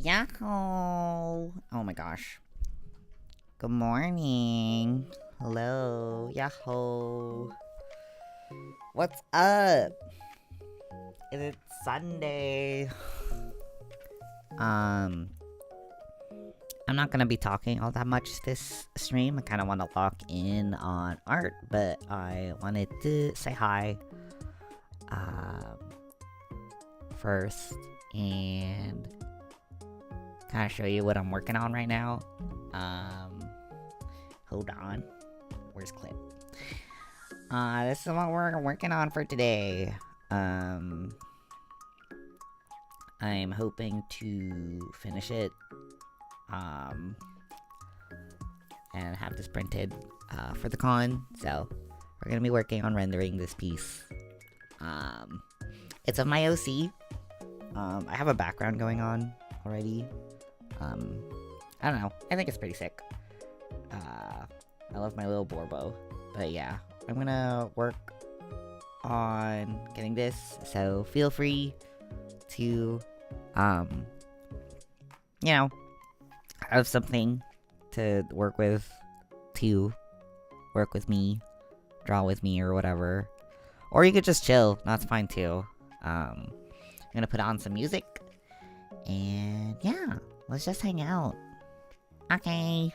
Yahoo! Oh my gosh. Good morning. Hello, Yahoo. What's up? It's Sunday. Um, I'm not gonna be talking all that much this stream. I kind of want to lock in on art, but I wanted to say hi, um, first and kind of show you what I'm working on right now. Hold on. Where's Clip? This is what we're working on for today. I'm hoping to finish it, and have this printed, for the con, so we're gonna be working on rendering this piece. It's of my OC. I have a background going on already. I don't know, I think it's pretty sick. I love my little boba, but yeah, I'm gonna work on getting this, so feel free to, you know, have something to work with, to work with me, draw with me, or whatever. Or you could just chill, that's fine too. I'm gonna put on some music, and yeah, let's just hang out. Okay.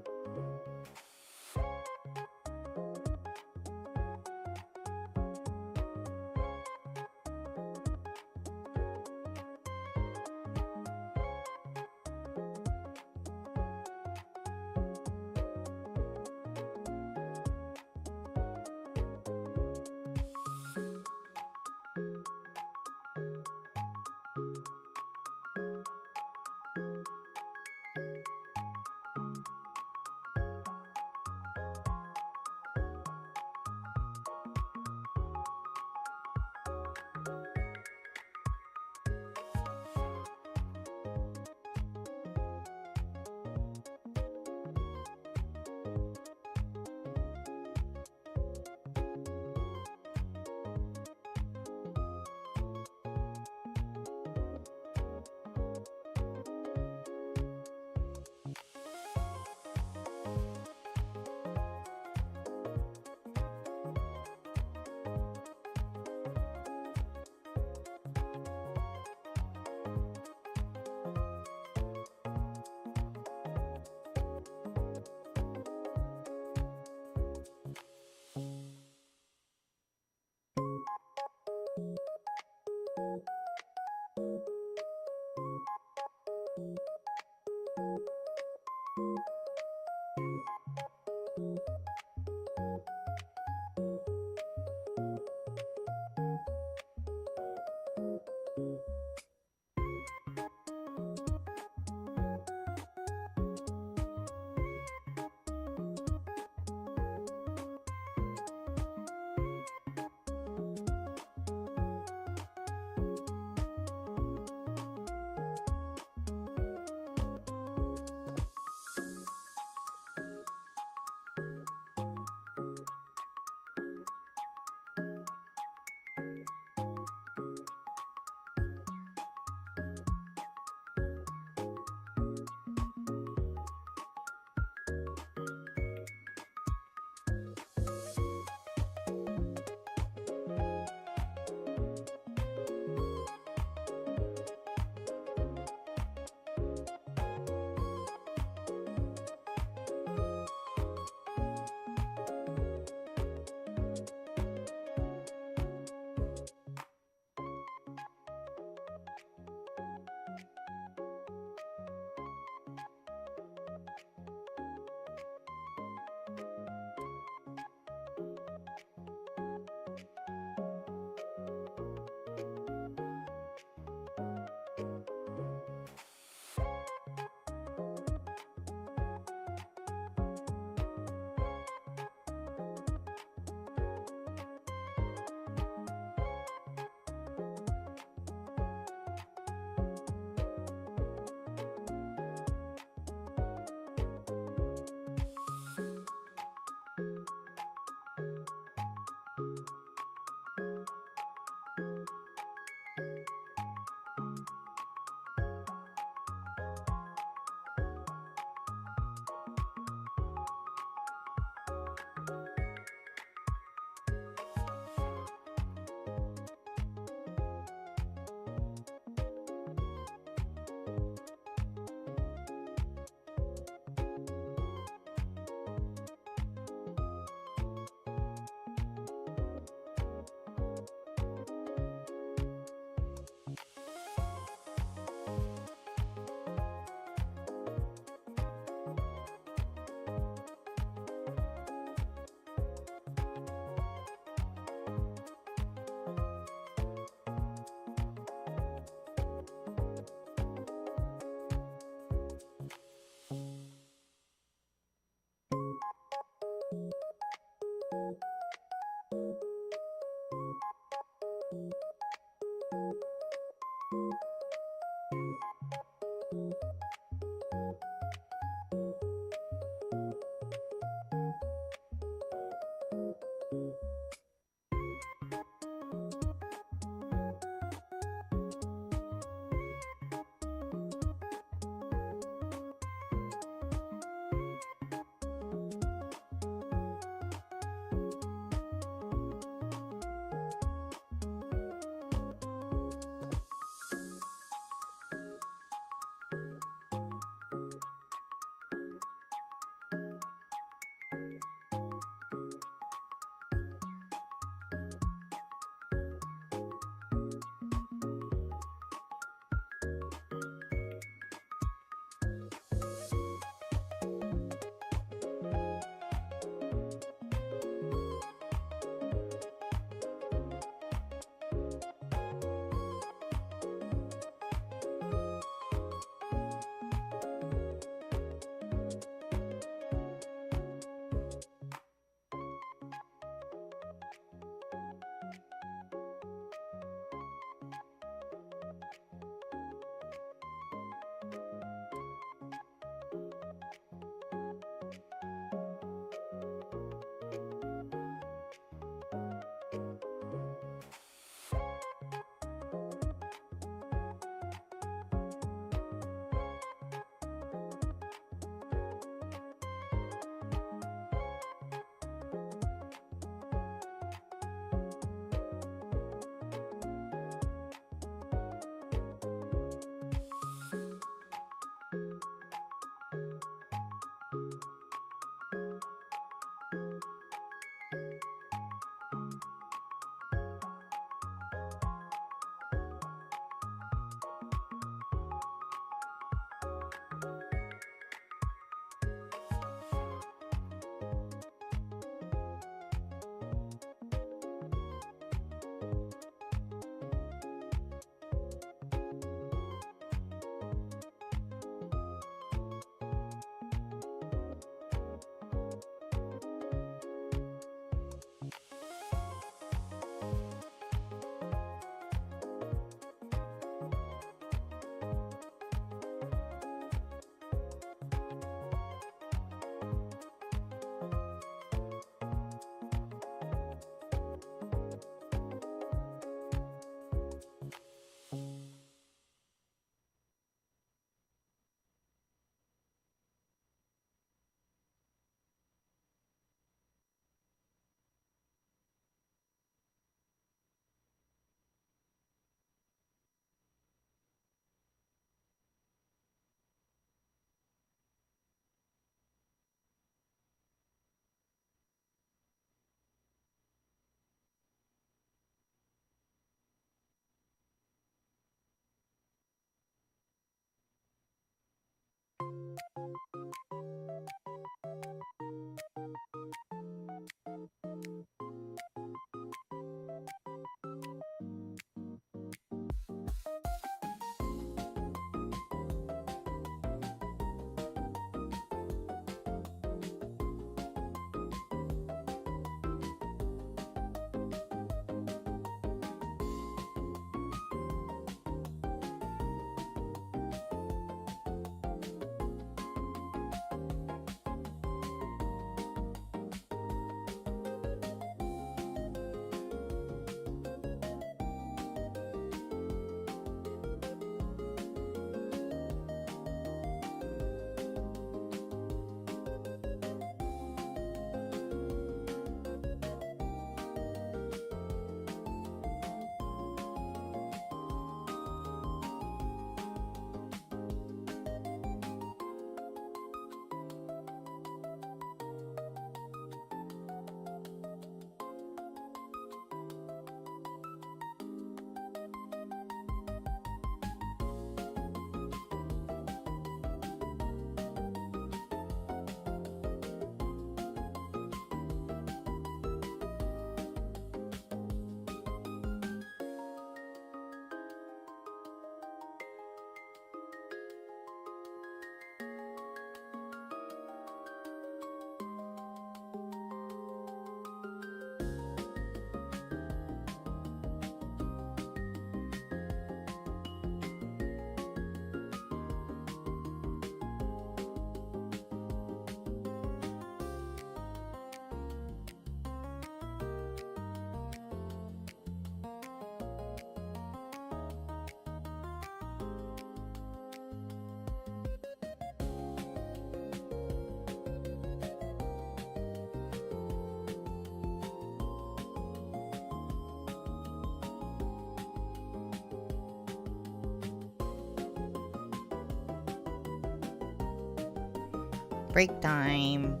Break time.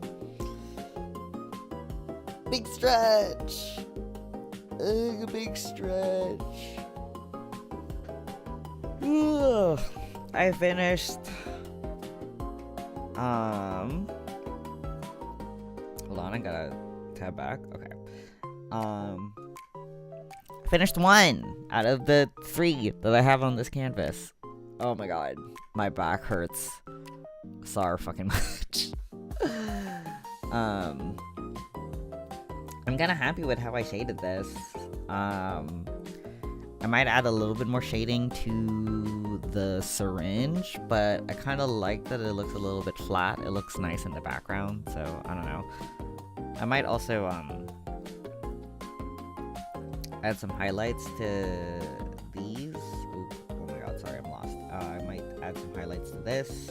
Big stretch. Big stretch. Ugh. I finished. Hold on, I gotta tab back. Okay. Finished 1 out of the 3 that I have on this canvas. Oh my god, my back hurts so fucking much. I'm kinda happy with how I shaded this. I might add a little bit more shading to the syringe, but I kinda like that it looks a little bit flat. It looks nice in the background, so I don't know. I might also add some highlights to these. Oops, oh my god, sorry, I'm lost. I might add some highlights to this.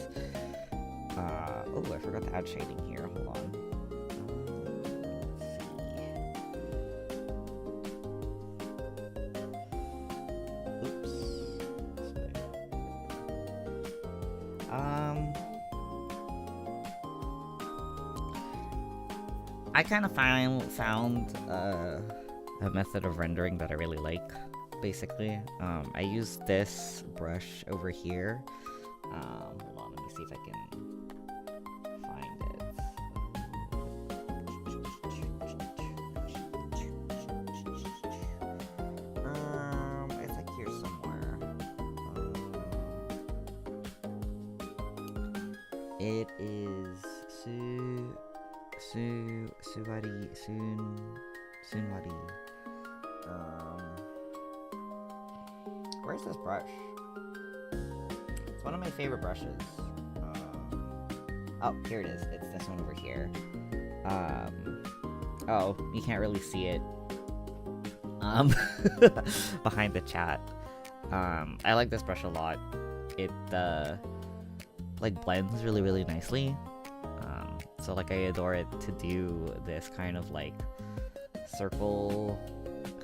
Oh, I forgot to add shading here. Hold on. Let's see. Oops. I kind of found a method of rendering that I really like, basically. I use this brush over here. Hold on, let me see if I can find it. It's like here somewhere. It is Sunwari. Where's this brush? It's one of my favorite brushes. Oh, here it is. It's this one over here. Oh, you can't really see it. Behind the chat. I like this brush a lot. It, like, blends really, really nicely. So, like, I adore it to do this kind of, like, circle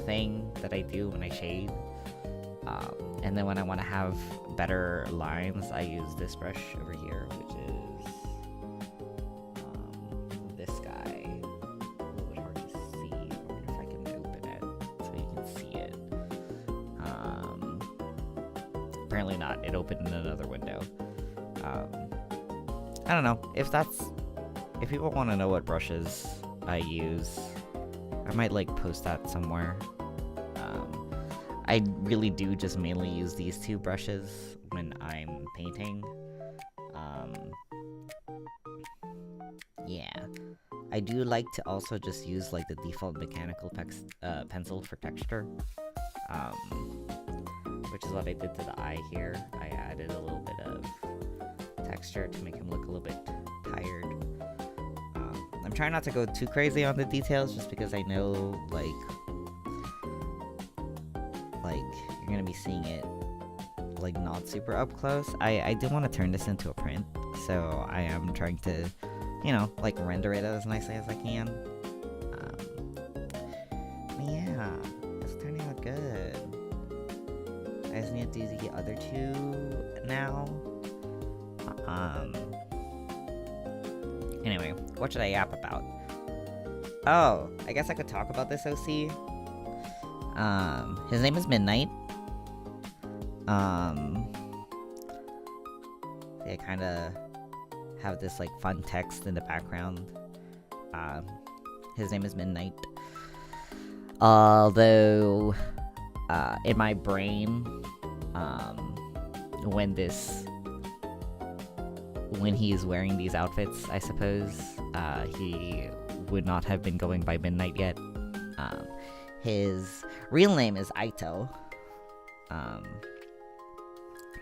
thing that I do when I shade. And then when I want to have better lines, I use this brush over here, which is this guy. A little bit hard to see. I wonder if I can open it so you can see it. Apparently not. It opened in another window. I don't know. If people want to know what brushes I use, I might, like, post that somewhere. I really do just mainly use these 2 brushes when I'm painting. Yeah. I do like to also just use, like, the default mechanical pencil for texture. Which is what I did to the eye here. I added a little bit of texture to make him look a little bit tired. I'm trying not to go too crazy on the details just because I know, like you're gonna be seeing it, like, not super up close. I do want to turn this into a print, so I am trying to, you know, like, render it as nicely as I can. But yeah, it's turning out good. I just need to do the other 2 now. Anyway, what should I yap about? Oh, I guess I could talk about this OC. His name is Midnight. They kind of have this, like, fun text in the background. His name is Midnight. Although, in my brain, when he's wearing these outfits, I suppose, he would not have been going by Midnight yet. His real name is Aito.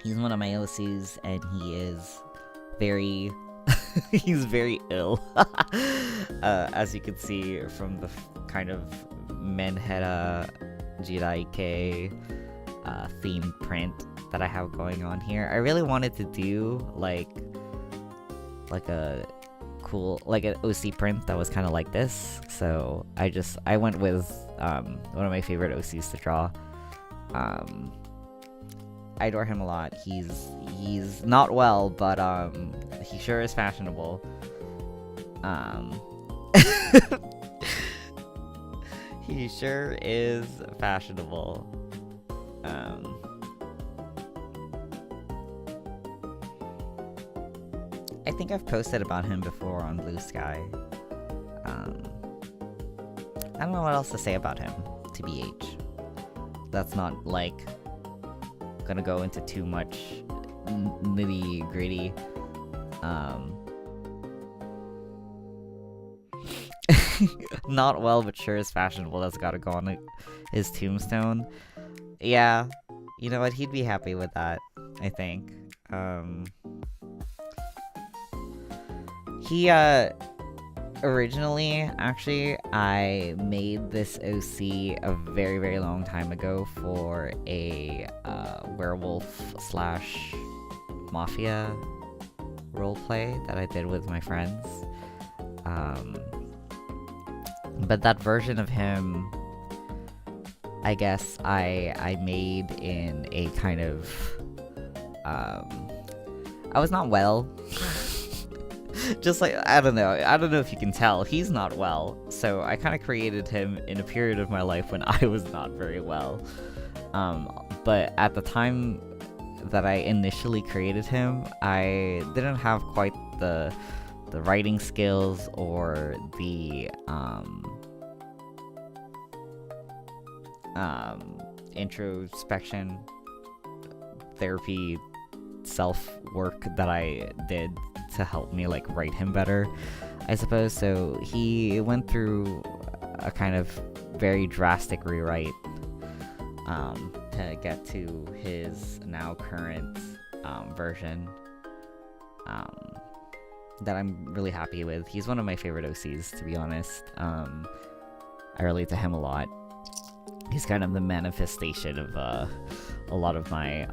He's one of my OCs, and he is very... he's very ill. As you can see from the kind of Menheta Jiraike themed print that I have going on here. I really wanted to do, like a cool, like, an OC print that was kind of like this, so I went with one of my favorite OCs to draw. I adore him a lot. He's not well, but he sure is fashionable. Um, he sure is fashionable. I think I've posted about him before on Blue Sky. I don't know what else to say about him, TBH. That's not, like, gonna go into too much nitty gritty. Not well, but sure is fashionable. That's gotta go on his tombstone. Yeah, you know what? He'd be happy with that, I think. He, originally, actually, I made this OC a very, very long time ago for a, werewolf slash mafia roleplay that I did with my friends. But that version of him, I guess I made in a kind of, I was not well. Just like, I don't know if you can tell, he's not well, so I kind of created him in a period of my life when I was not very well. But at the time that I initially created him, I didn't have quite the writing skills or the introspection, therapy, self-work that I did to help me, like, write him better, I suppose. So he went through a kind of very drastic rewrite to get to his now current version that I'm really happy with. He's one of my favorite OCs, to be honest. I relate to him a lot. He's kind of the manifestation of a lot of my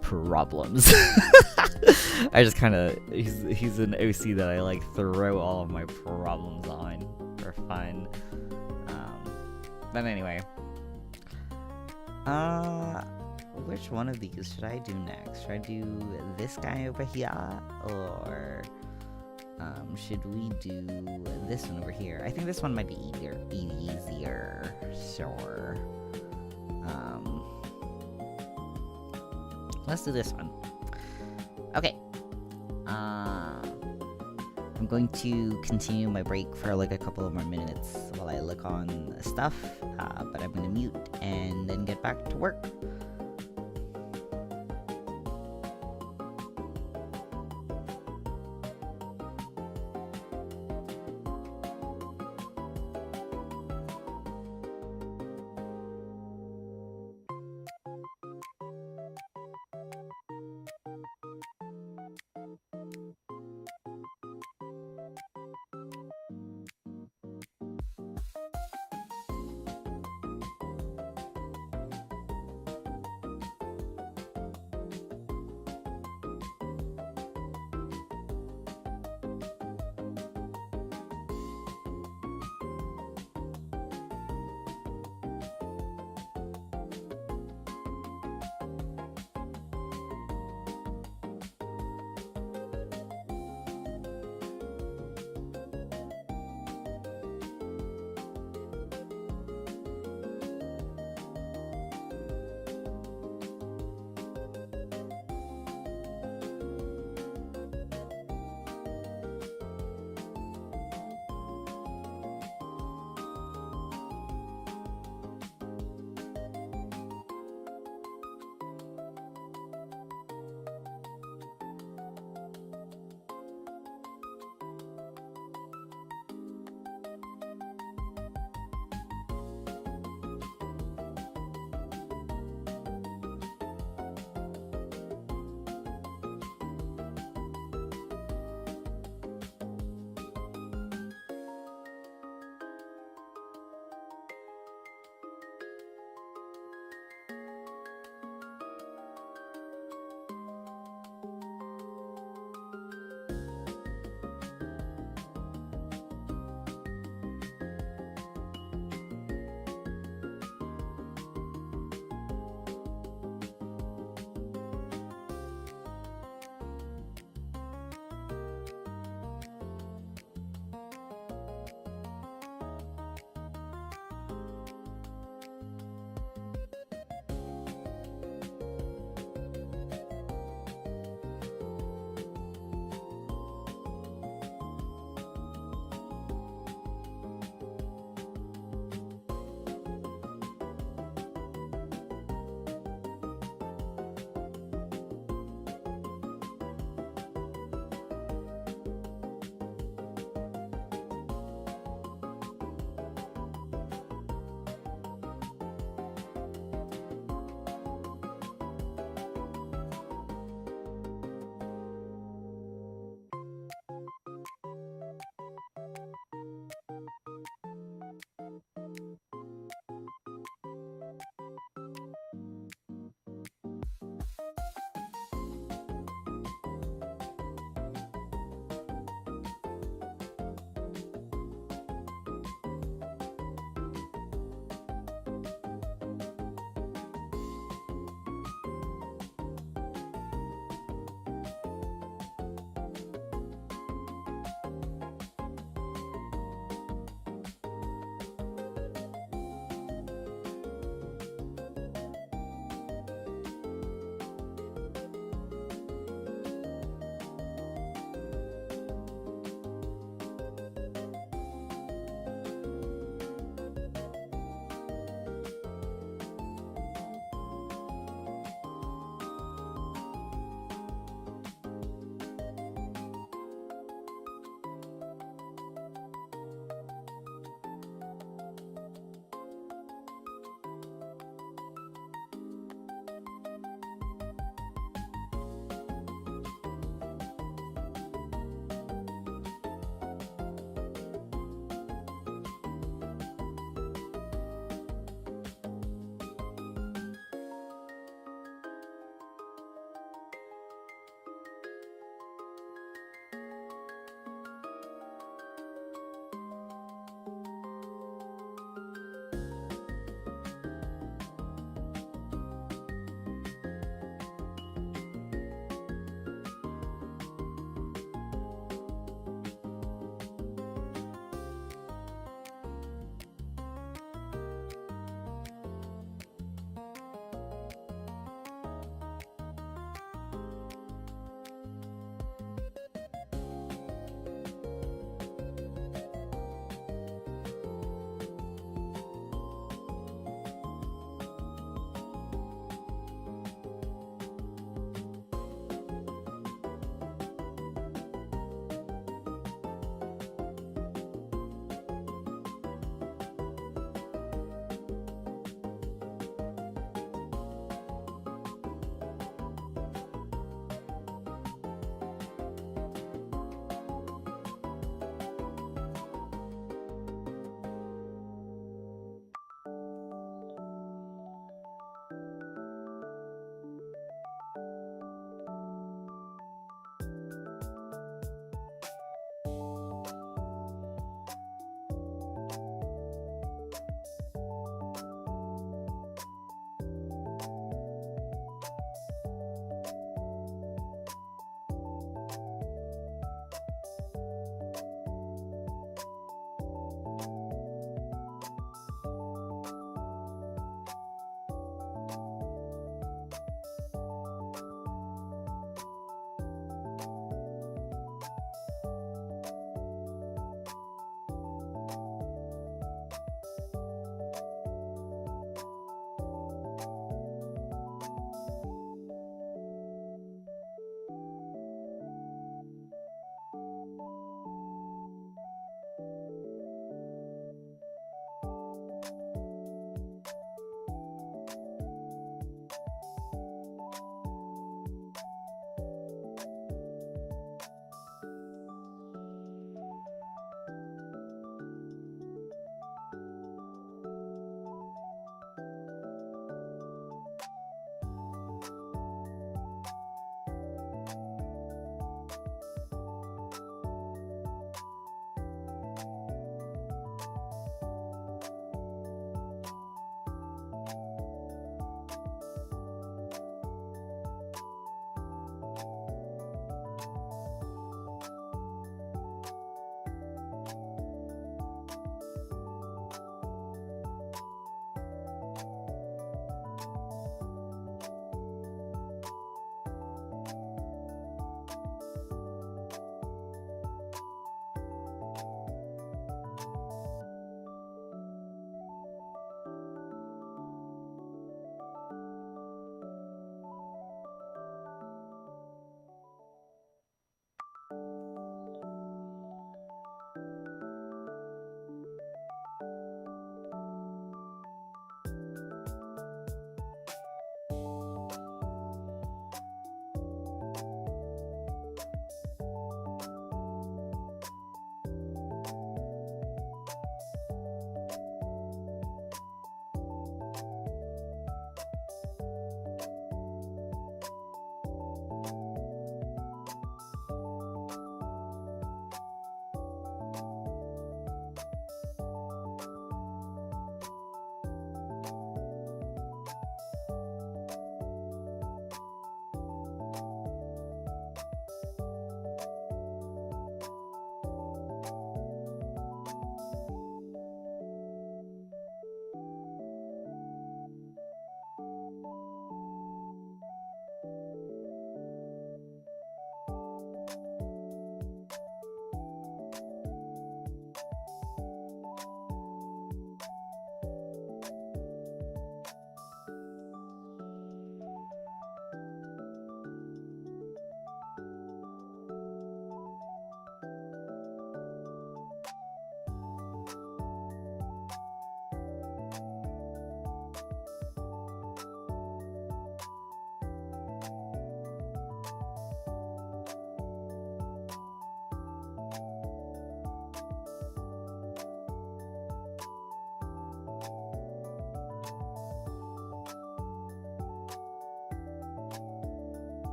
problems. I just kind of, he's an OC that I, like, throw all of my problems on for fun. But anyway, which one of these should I do next? Should I do this guy over here, or should we do this one over here? I think this one might be easier. Sure. Let's do this one. Okay. I'm going to continue my break for like a couple of more minutes while I look on stuff, but I'm gonna mute and then get back to work.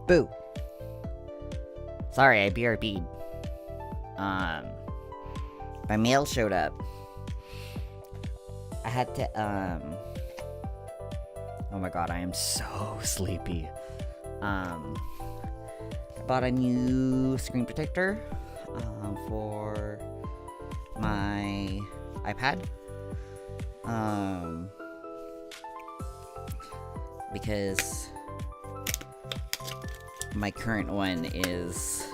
Boo. Sorry, I BRB'd. My mail showed up. I had to, oh my god, I am so sleepy. I bought a new screen protector, for my iPad. Because my current one is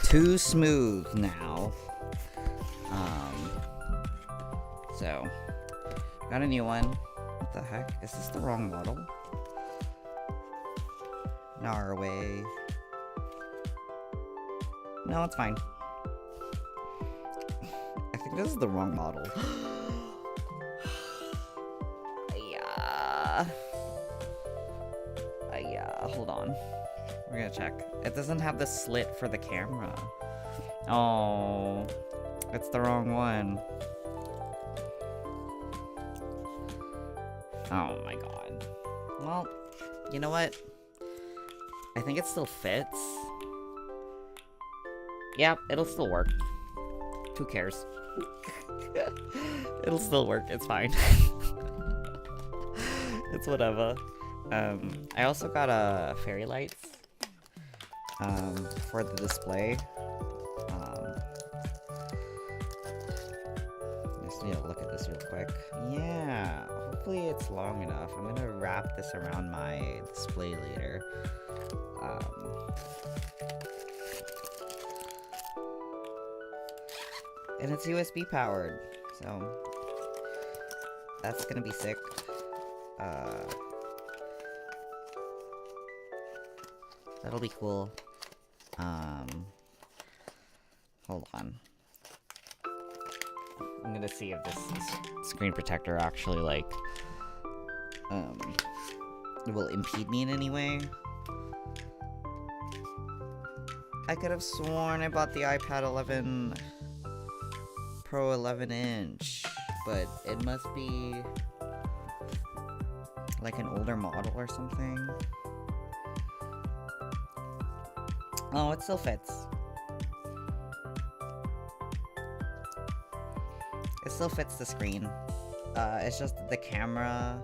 too smooth now. So got a new one. What the heck? Is this the wrong model? Norway. No, it's fine. I think this is the wrong model. Yeah, hold on. We're gonna check. It doesn't have the slit for the camera. Oh, it's the wrong one. Oh my god. Well, you know what? I think it still fits. Yeah, it'll still work. Who cares? It'll still work, it's fine. It's whatever. I also got fairy lights for the display. Just need to look at this real quick. Yeah, hopefully it's long enough. I'm gonna wrap this around my display later. And it's USB powered, so that's gonna be sick. That'll be cool. Hold on. I'm gonna see if this screen protector actually, like, will impede me in any way. I could have sworn I bought the iPad 11 Pro 11-inch, but it must be like an older model or something. Oh, it still fits. It still fits the screen. It's just that the camera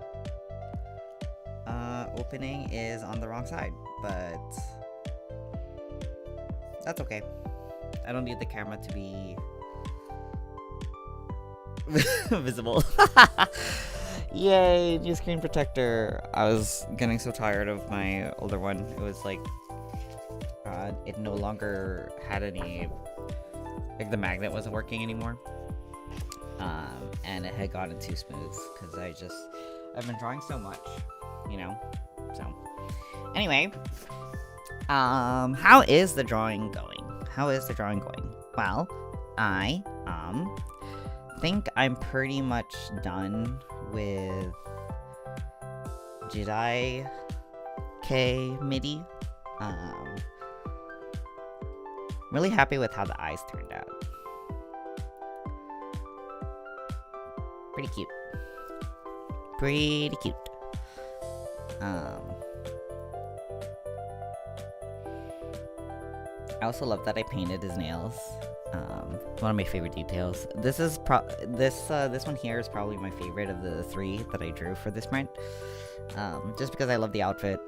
opening is on the wrong side, but that's okay. I don't need the camera to be visible. Yay, new screen protector. I was getting so tired of my older one. It was like, it no longer had any, like, the magnet wasn't working anymore. And it had gotten too smooth, because I've been drawing so much, you know? So, anyway, how is the drawing going? Well, I, think I'm pretty much done with Jedi K MIDI. Really happy with how the eyes turned out. Pretty cute. I also love that I painted his nails. One of my favorite details. This one here is probably my favorite of the three that I drew for this print. Just because I love the outfit.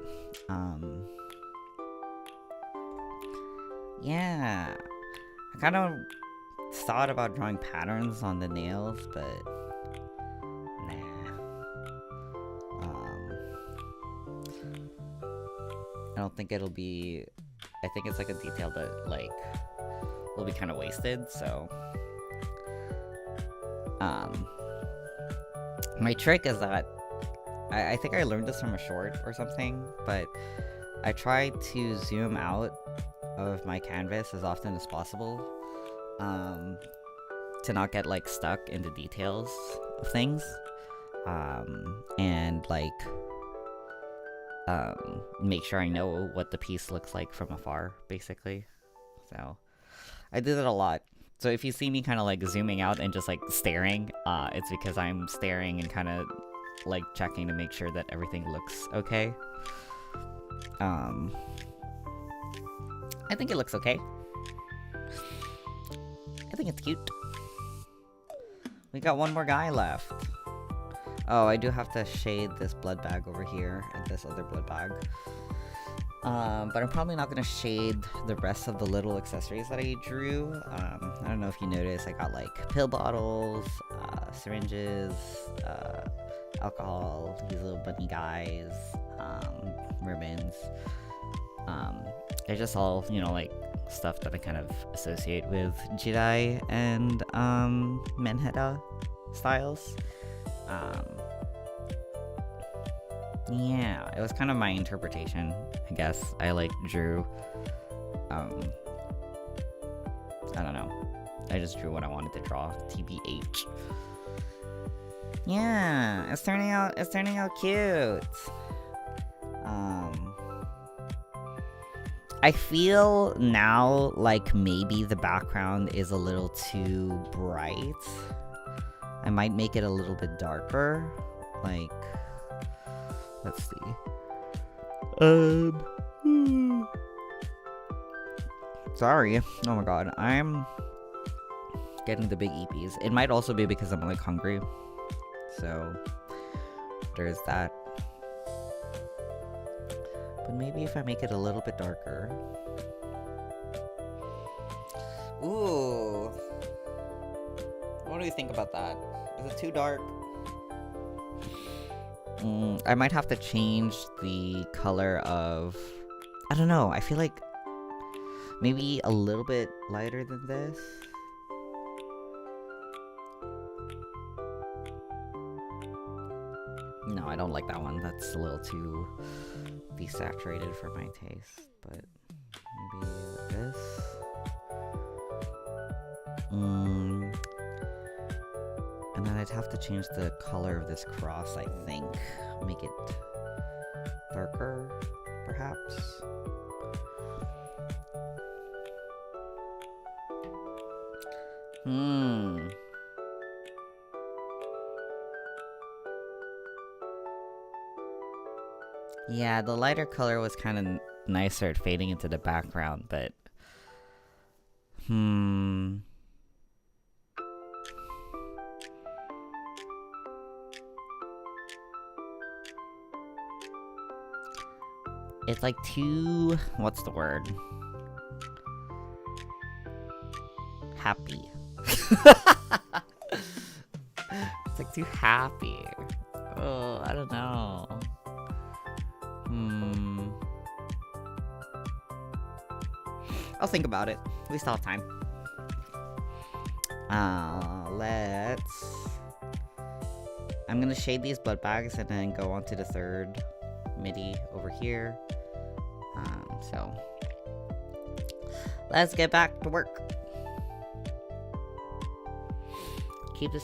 Yeah. I kind of thought about drawing patterns on the nails, but nah. I don't think it'll be... I think it's like a detail that, like, will be kind of wasted, so... My trick is that... I think I learned this from a short or something, but I try to zoom out of my canvas as often as possible, to not get, like, stuck in the details of things, and, like, make sure I know what the piece looks like from afar, basically. So, I do that a lot. So if you see me kind of, like, zooming out and just, like, staring, it's because I'm staring and kind of, like, checking to make sure that everything looks okay. I think it looks okay. I think it's cute. We got one more guy left. Oh, I do have to shade this blood bag over here and this other blood bag. But I'm probably not gonna shade the rest of the little accessories that I drew. I don't know if you noticed, I got like pill bottles, syringes, alcohol, these little bunny guys, ribbons. They're just all, you know, like stuff that I kind of associate with Jedi and Menheta styles. Yeah, it was kind of my interpretation, I guess. I like drew, I don't know. I just drew what I wanted to draw, TBH. Yeah, it's turning out cute. I feel now like maybe the background is a little too bright. I might make it a little bit darker. Like, let's see. Sorry. Oh my god, I'm getting the big EPs. It might also be because I'm like hungry. So, there's that. But maybe if I make it a little bit darker. Ooh. What do you think about that? Is it too dark? I might have to change the color of... I don't know, I feel like maybe a little bit lighter than this. No, I don't like that one. That's a little too desaturated for my taste, but maybe this. And then I'd have to change the color of this cross, I think. Make it darker, perhaps. Yeah, the lighter color was kind of nicer at fading into the background, but... It's like too... what's the word? Happy. It's like too happy. Oh, I don't know. I'll think about it. We still have time. I'm gonna shade these blood bags and then go on to the third MIDI over here. So let's get back to work. Keep the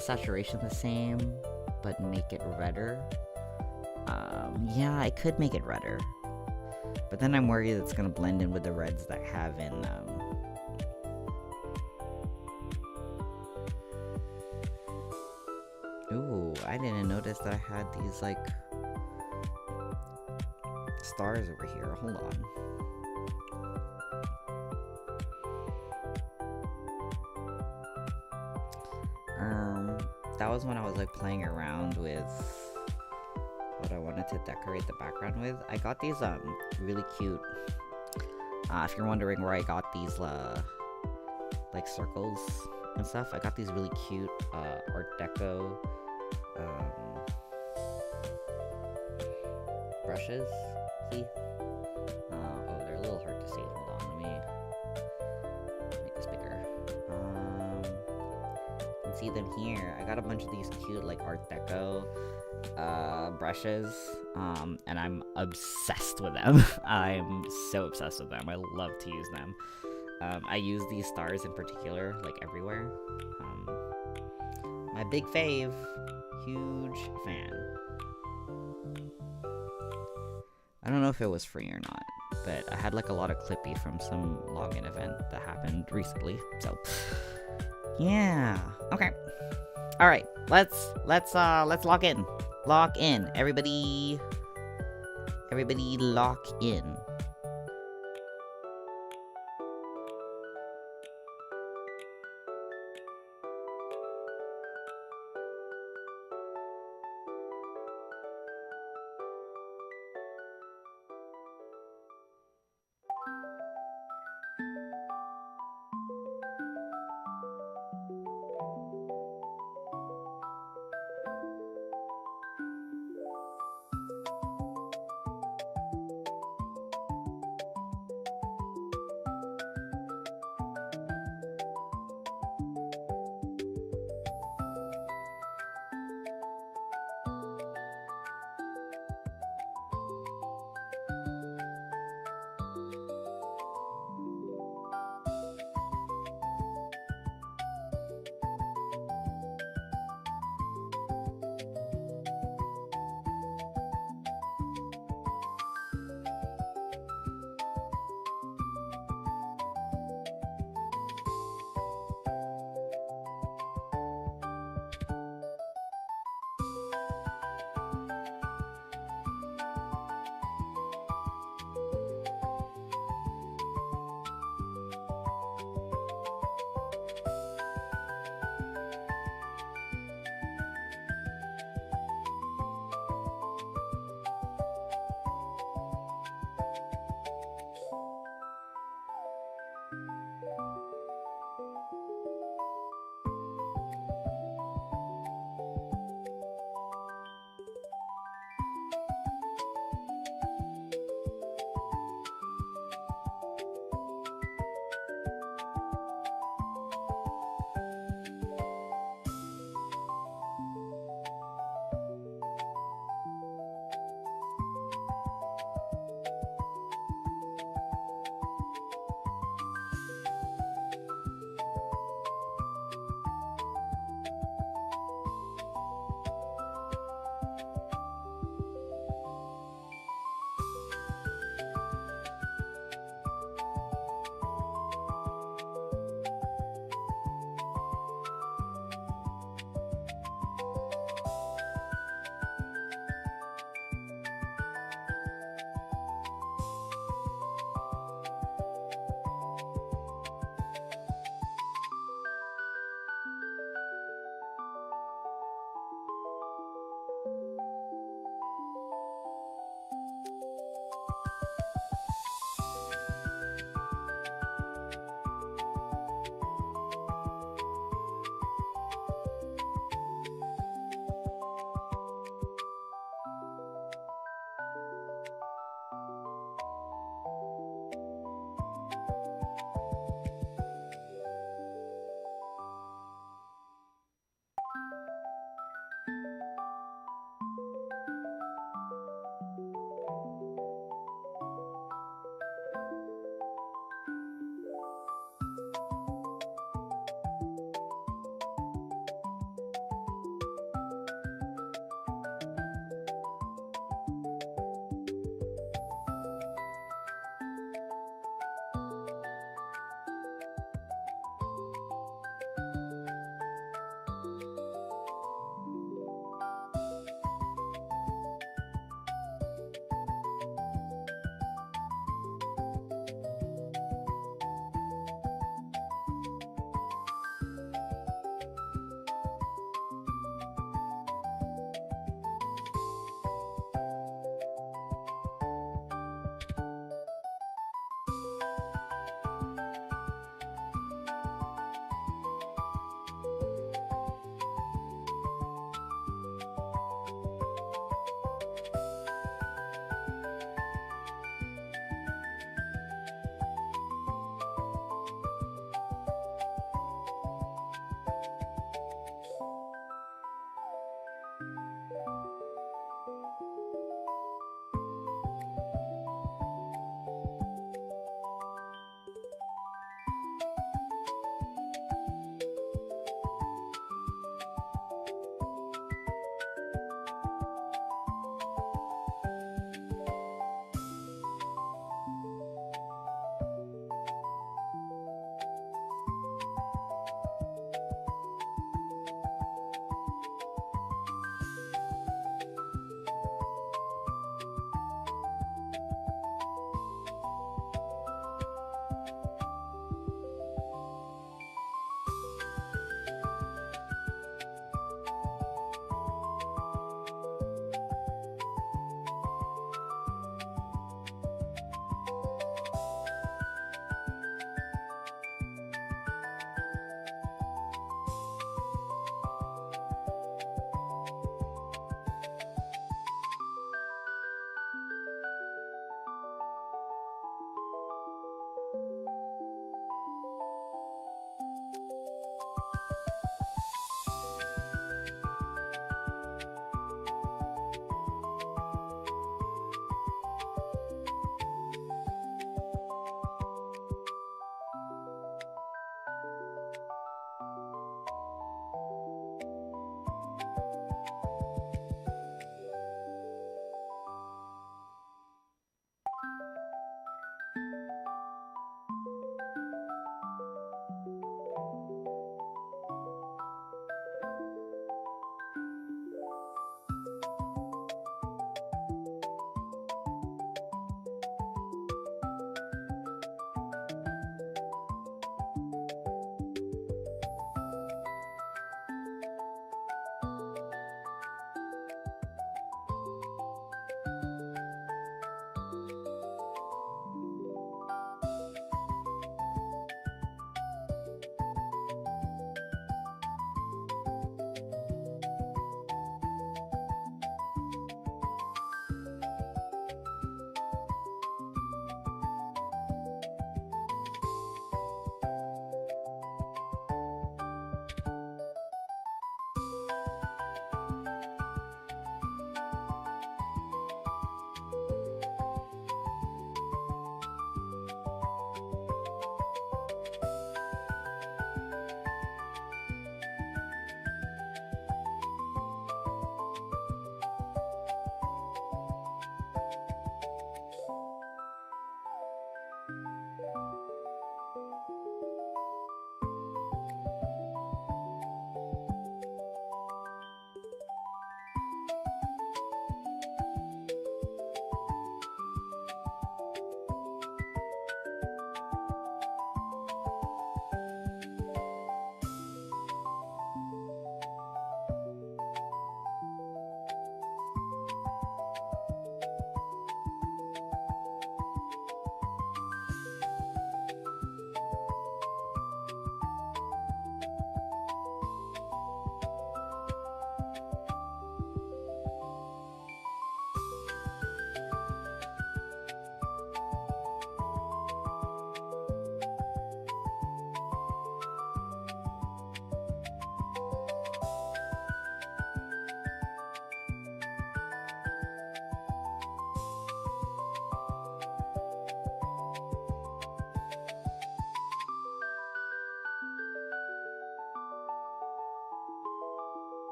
saturation the same, but make it redder. Yeah, I could make it redder, but then I'm worried it's gonna blend in with the reds that I have in Ooh, I didn't notice that I had these like stars over here. Hold on. That was when I was like playing around with what I wanted to decorate the background with. I got these really cute, if you're wondering where I got these like circles and stuff, I got these really cute Art Deco brushes. See? Oh, they're a little hard to see. Hold on, let me make this bigger. You can see them here. I got a bunch of these cute like Art Deco brushes, and I'm obsessed with them. I'm so obsessed with them. I love to use them. I use these stars in particular, like everywhere. My big fave, huge fan. I don't know if it was free or not, but I had like a lot of Clippy from some login event that happened recently. So, yeah. Okay. All right. Let's log in. Lock in, everybody. Everybody, lock in.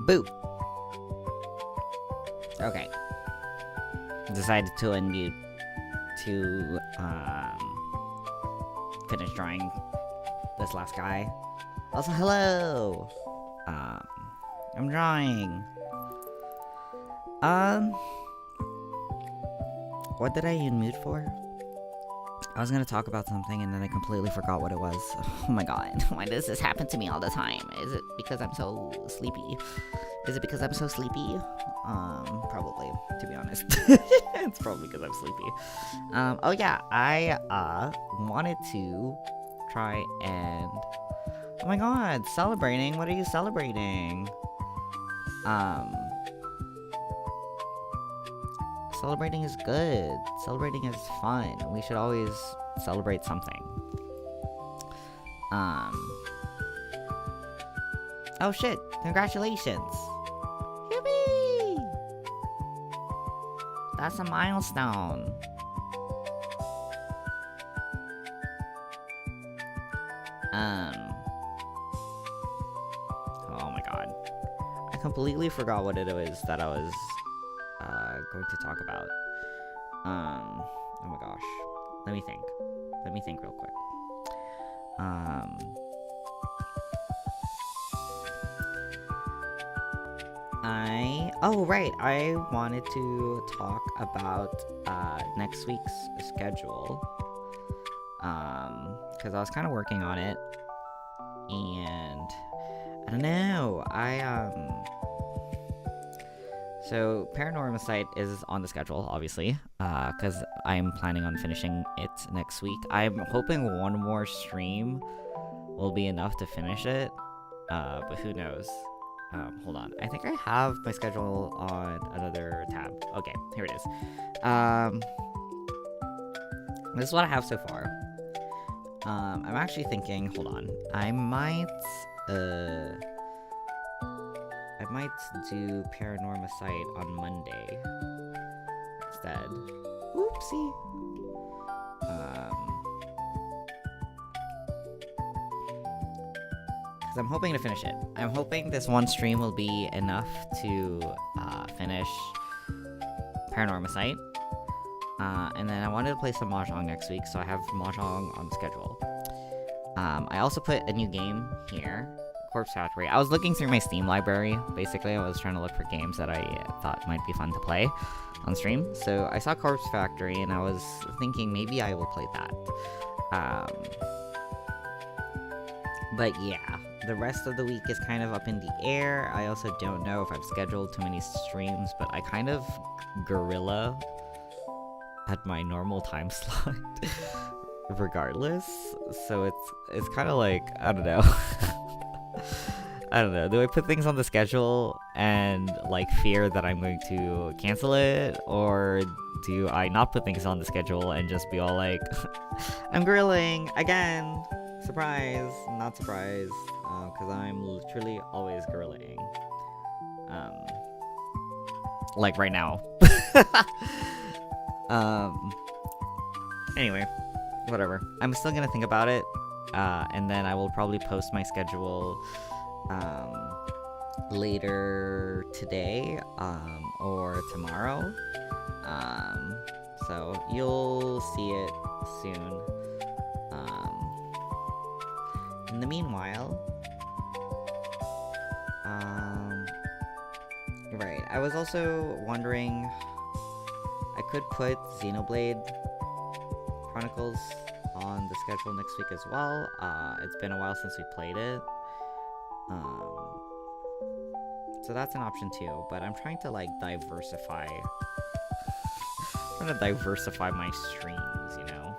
Boop. Okay. Decided to unmute to finish drawing this last guy. Also, hello. I'm drawing. What did I unmute for? I was gonna talk about something and then I completely forgot what it was. Oh my god, why does this happen to me all the time? Is it because I'm so sleepy? Is it because I'm so sleepy? Probably, to be honest. It's probably because I'm sleepy. Oh yeah, I, wanted to try and... Oh my god, celebrating? What are you celebrating? Celebrating is good. Celebrating is fun. We should always celebrate something. Oh shit, congratulations. Yippee! That's a milestone. Oh my god. I completely forgot what it was that I was going to talk about. Oh my gosh. Let me think real quick. Oh right, I wanted to talk about next week's schedule. Because I was kind of working on it, and I don't know, so Paranormal Site is on the schedule, obviously, because I'm planning on finishing it next week. I'm hoping one more stream will be enough to finish it, but who knows. Hold on. I think I have my schedule on another tab. Okay, here it is. This is what I have so far. I'm actually thinking, hold on. I might do Paranormal Site on Monday instead. Oopsie. Because I'm hoping to finish it. I'm hoping this one stream will be enough to finish Paranormal Site. And then I wanted to play some Mahjong next week, so I have Mahjong on the schedule. I also put a new game here. Corpse Factory. I was looking through my Steam library, basically. I was trying to look for games that I thought might be fun to play on stream. So I saw Corpse Factory, and I was thinking maybe I will play that. But yeah, the rest of the week is kind of up in the air. I also don't know if I've scheduled too many streams, but I kind of guerrilla at my normal time slot regardless. So it's kind of like, I don't know. I don't know, do I put things on the schedule and, like, fear that I'm going to cancel it? Or do I not put things on the schedule and just be all like, I'm grilling again! Surprise! Not surprise, because I'm literally always grilling. Like right now. Anyway, whatever. I'm still gonna think about it. And then I will probably post my schedule later today or tomorrow. So you'll see it soon. In the meanwhile, right, I was also wondering, I could put Xenoblade Chronicles on the schedule next week as well. It's been a while since we played it. So that's an option too, but I'm trying to, like, diversify. I'm trying to diversify my streams, you know?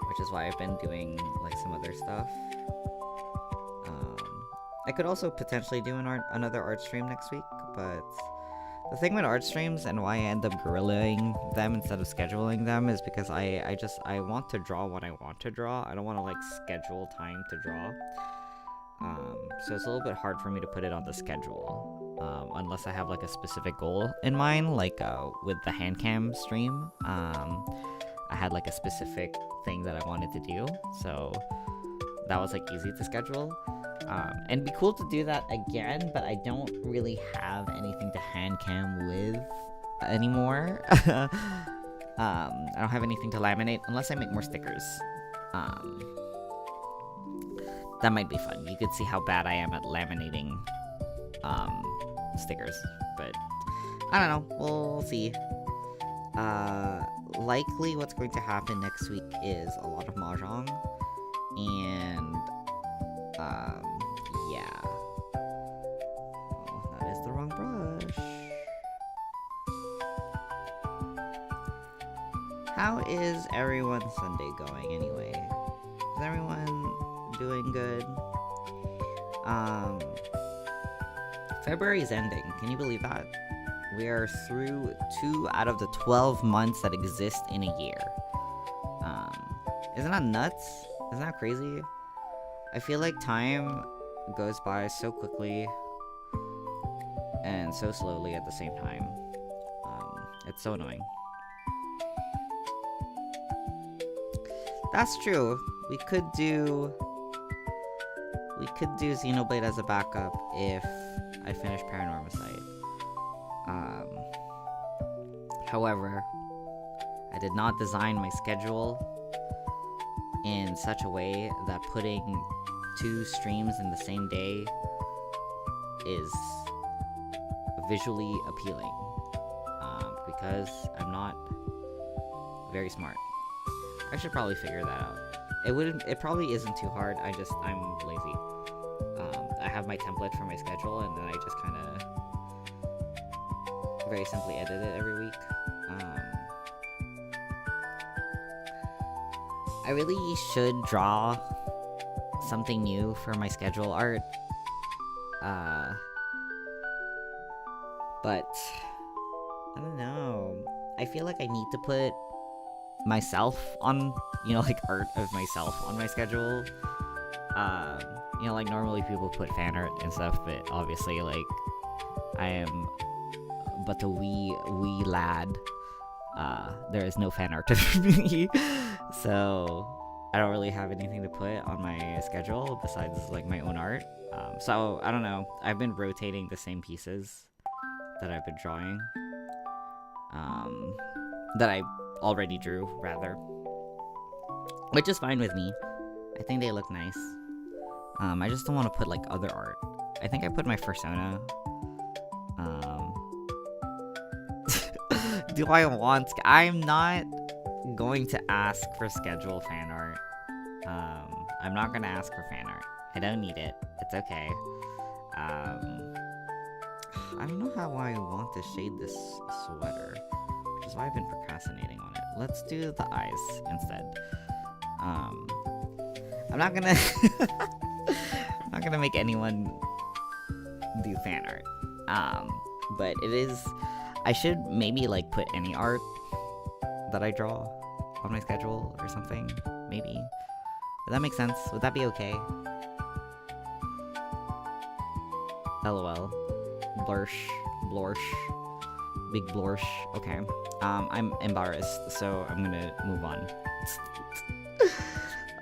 Which is why I've been doing, like, some other stuff. I could also potentially do another art stream next week, but the thing with art streams and why I end up guerrillaing them instead of scheduling them is because I want to draw what I want to draw. I don't want to, like, schedule time to draw. So it's a little bit hard for me to put it on the schedule, unless I have, like, a specific goal in mind, like, with the hand cam stream. I had, like, a specific thing that I wanted to do, so that was, like, easy to schedule. And it'd be cool to do that again, but I don't really have anything to hand cam with anymore. I don't have anything to laminate unless I make more stickers. That might be fun. You could see how bad I am at laminating stickers, but I don't know. We'll see. Likely what's going to happen next week is a lot of mahjong, and yeah. Oh, that is the wrong brush. How is everyone's Sunday going anyway? Is everyone doing good? February's ending. Can you believe that? We are through 2 out of the 12 months that exist in a year. Isn't that nuts? Isn't that crazy? I feel like time goes by so quickly and so slowly at the same time. It's so annoying. That's true. We could do Xenoblade as a backup if I finish Paranormicide. However, I did not design my schedule in such a way that putting 2 streams in the same day is visually appealing. Because I'm not very smart. I should probably figure that out. It probably isn't too hard. I'm lazy. I have my template for my schedule, and then I just kind of very simply edit it every week. I really should draw something new for my schedule art. But I don't know. I feel like I need to put myself on, like art of myself on my schedule. Like normally people put fan art and stuff, but obviously like I am but a wee lad. There is no fan art of me. So I don't really have anything to put on my schedule besides like my own art. So I don't know. I've been rotating the same pieces that I've been drawing. That I already drew, rather. Which is fine with me. I think they look nice. I just don't want to put like other art. I think I put my persona. Do I want? I'm not going to ask for schedule fan art. I'm not gonna ask for fan art. I don't need it. It's okay. I don't know how I want to shade this sweater, which is why I've been procrastinating on it. Let's do the eyes instead. I'm not gonna not gonna make anyone do fan art. But it is. I should maybe like put any art that I draw on my schedule or something. Maybe. Would that make sense? Would that be okay? LOL. Blursh. Blorsh. Big blorsh. Okay. I'm embarrassed, so I'm gonna move on.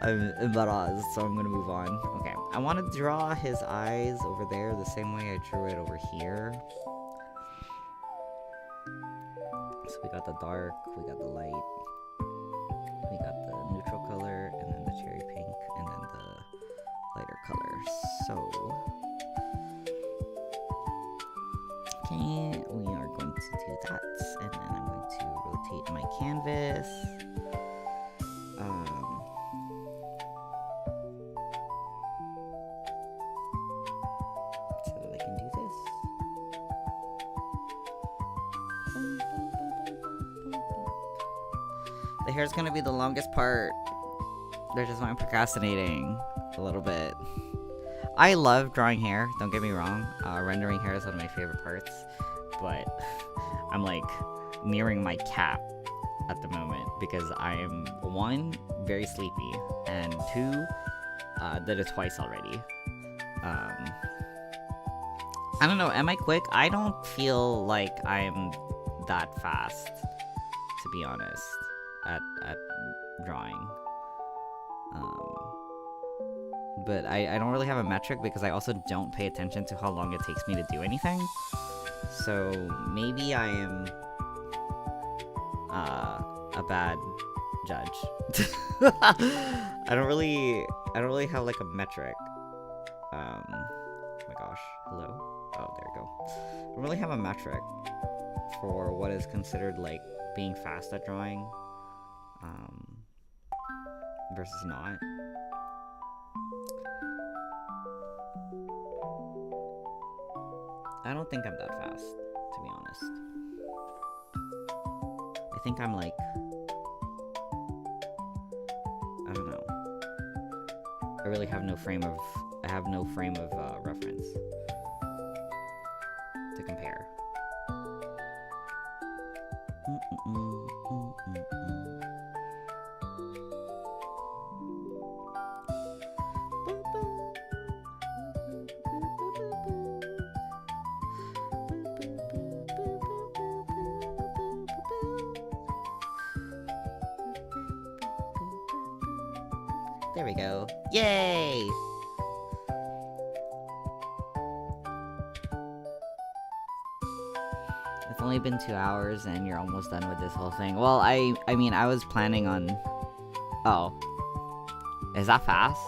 I'm embarrassed, so I'm gonna move on. Okay. I want to draw his eyes over there the same way I drew it over here. So we got the dark, we got the light, we got the neutral color, and then the cherry pink, and then the lighter color. So, okay, we are going to do that, and then I'm going to rotate my canvas. So that I can do this. The hair's gonna be the longest part. That's just why I'm procrastinating a little bit. I love drawing hair, don't get me wrong. Rendering hair is one of my favorite parts. But I'm like nearing my cap at the moment because I am, 1, very sleepy, and 2, did it twice already. I don't know, am I quick? I don't feel like I'm that fast, to be honest, at drawing. but I don't really have a metric because I also don't pay attention to how long it takes me to do anything. So maybe I am a bad judge. I don't really have like a metric. Oh my gosh, hello. Oh, there you go. I don't really have a metric for what is considered like being fast at drawing, versus not. I don't think I'm that fast, to be honest. I think I'm like, I don't know. I really have no frame of reference to compare. There we go. Yay! It's only been 2 hours and you're almost done with this whole thing. Well, I mean, I was planning on... Oh. Is that fast?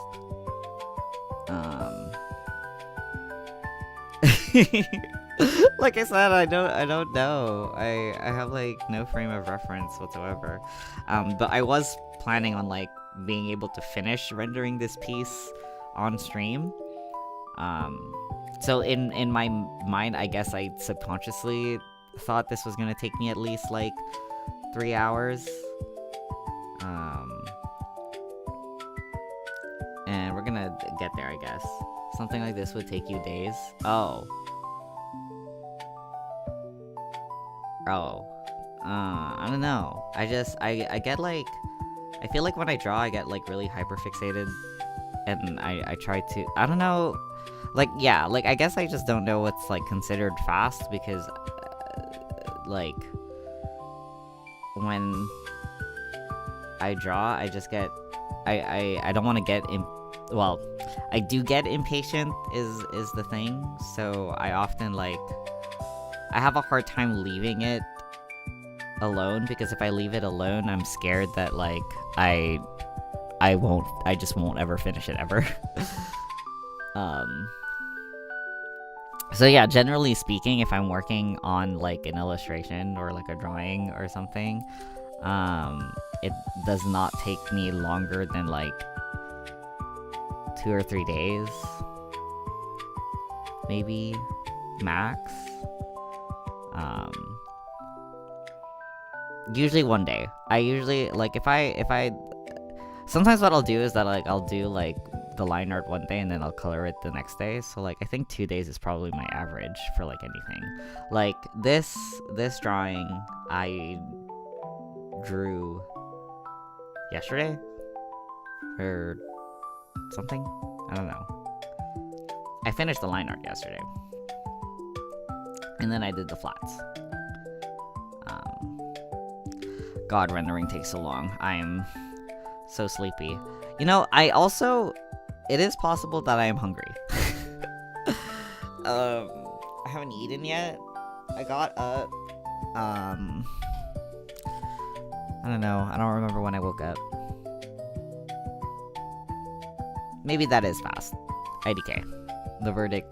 Like I said, I don't know. I have like no frame of reference whatsoever. But I was planning on like being able to finish rendering this piece on stream. So in my mind, I guess I subconsciously thought this was gonna take me at least like 3 hours. And we're gonna get there, I guess. Something like this would take you days. Oh. I don't know. I get like, I feel like when I draw, I get like really hyper fixated, and I try to, I don't know, like, yeah, like, I guess I just don't know what's like considered fast, because like, when I draw, I just get, I don't want to get well, I do get impatient is the thing, so I often like, I have a hard time leaving it alone, because if I leave it alone, I'm scared that like I just won't ever finish it ever. So yeah, generally speaking, if I'm working on like an illustration or like a drawing or something, it does not take me longer than like 2 or 3 days, maybe max. Usually 1 day. I usually, like, if I sometimes what I'll do is that, like, I'll do, like, the line art 1 day and then I'll color it the next day. So, like, I think 2 days is probably my average for, like, anything. Like, this drawing I drew yesterday? Or something? I don't know. I finished the line art yesterday. And then I did the flats. God, rendering takes so long. I'm so sleepy. You know, it is possible that I am hungry. I haven't eaten yet. I got up, I don't know. I don't remember when I woke up. Maybe that is fast. IDK. The verdict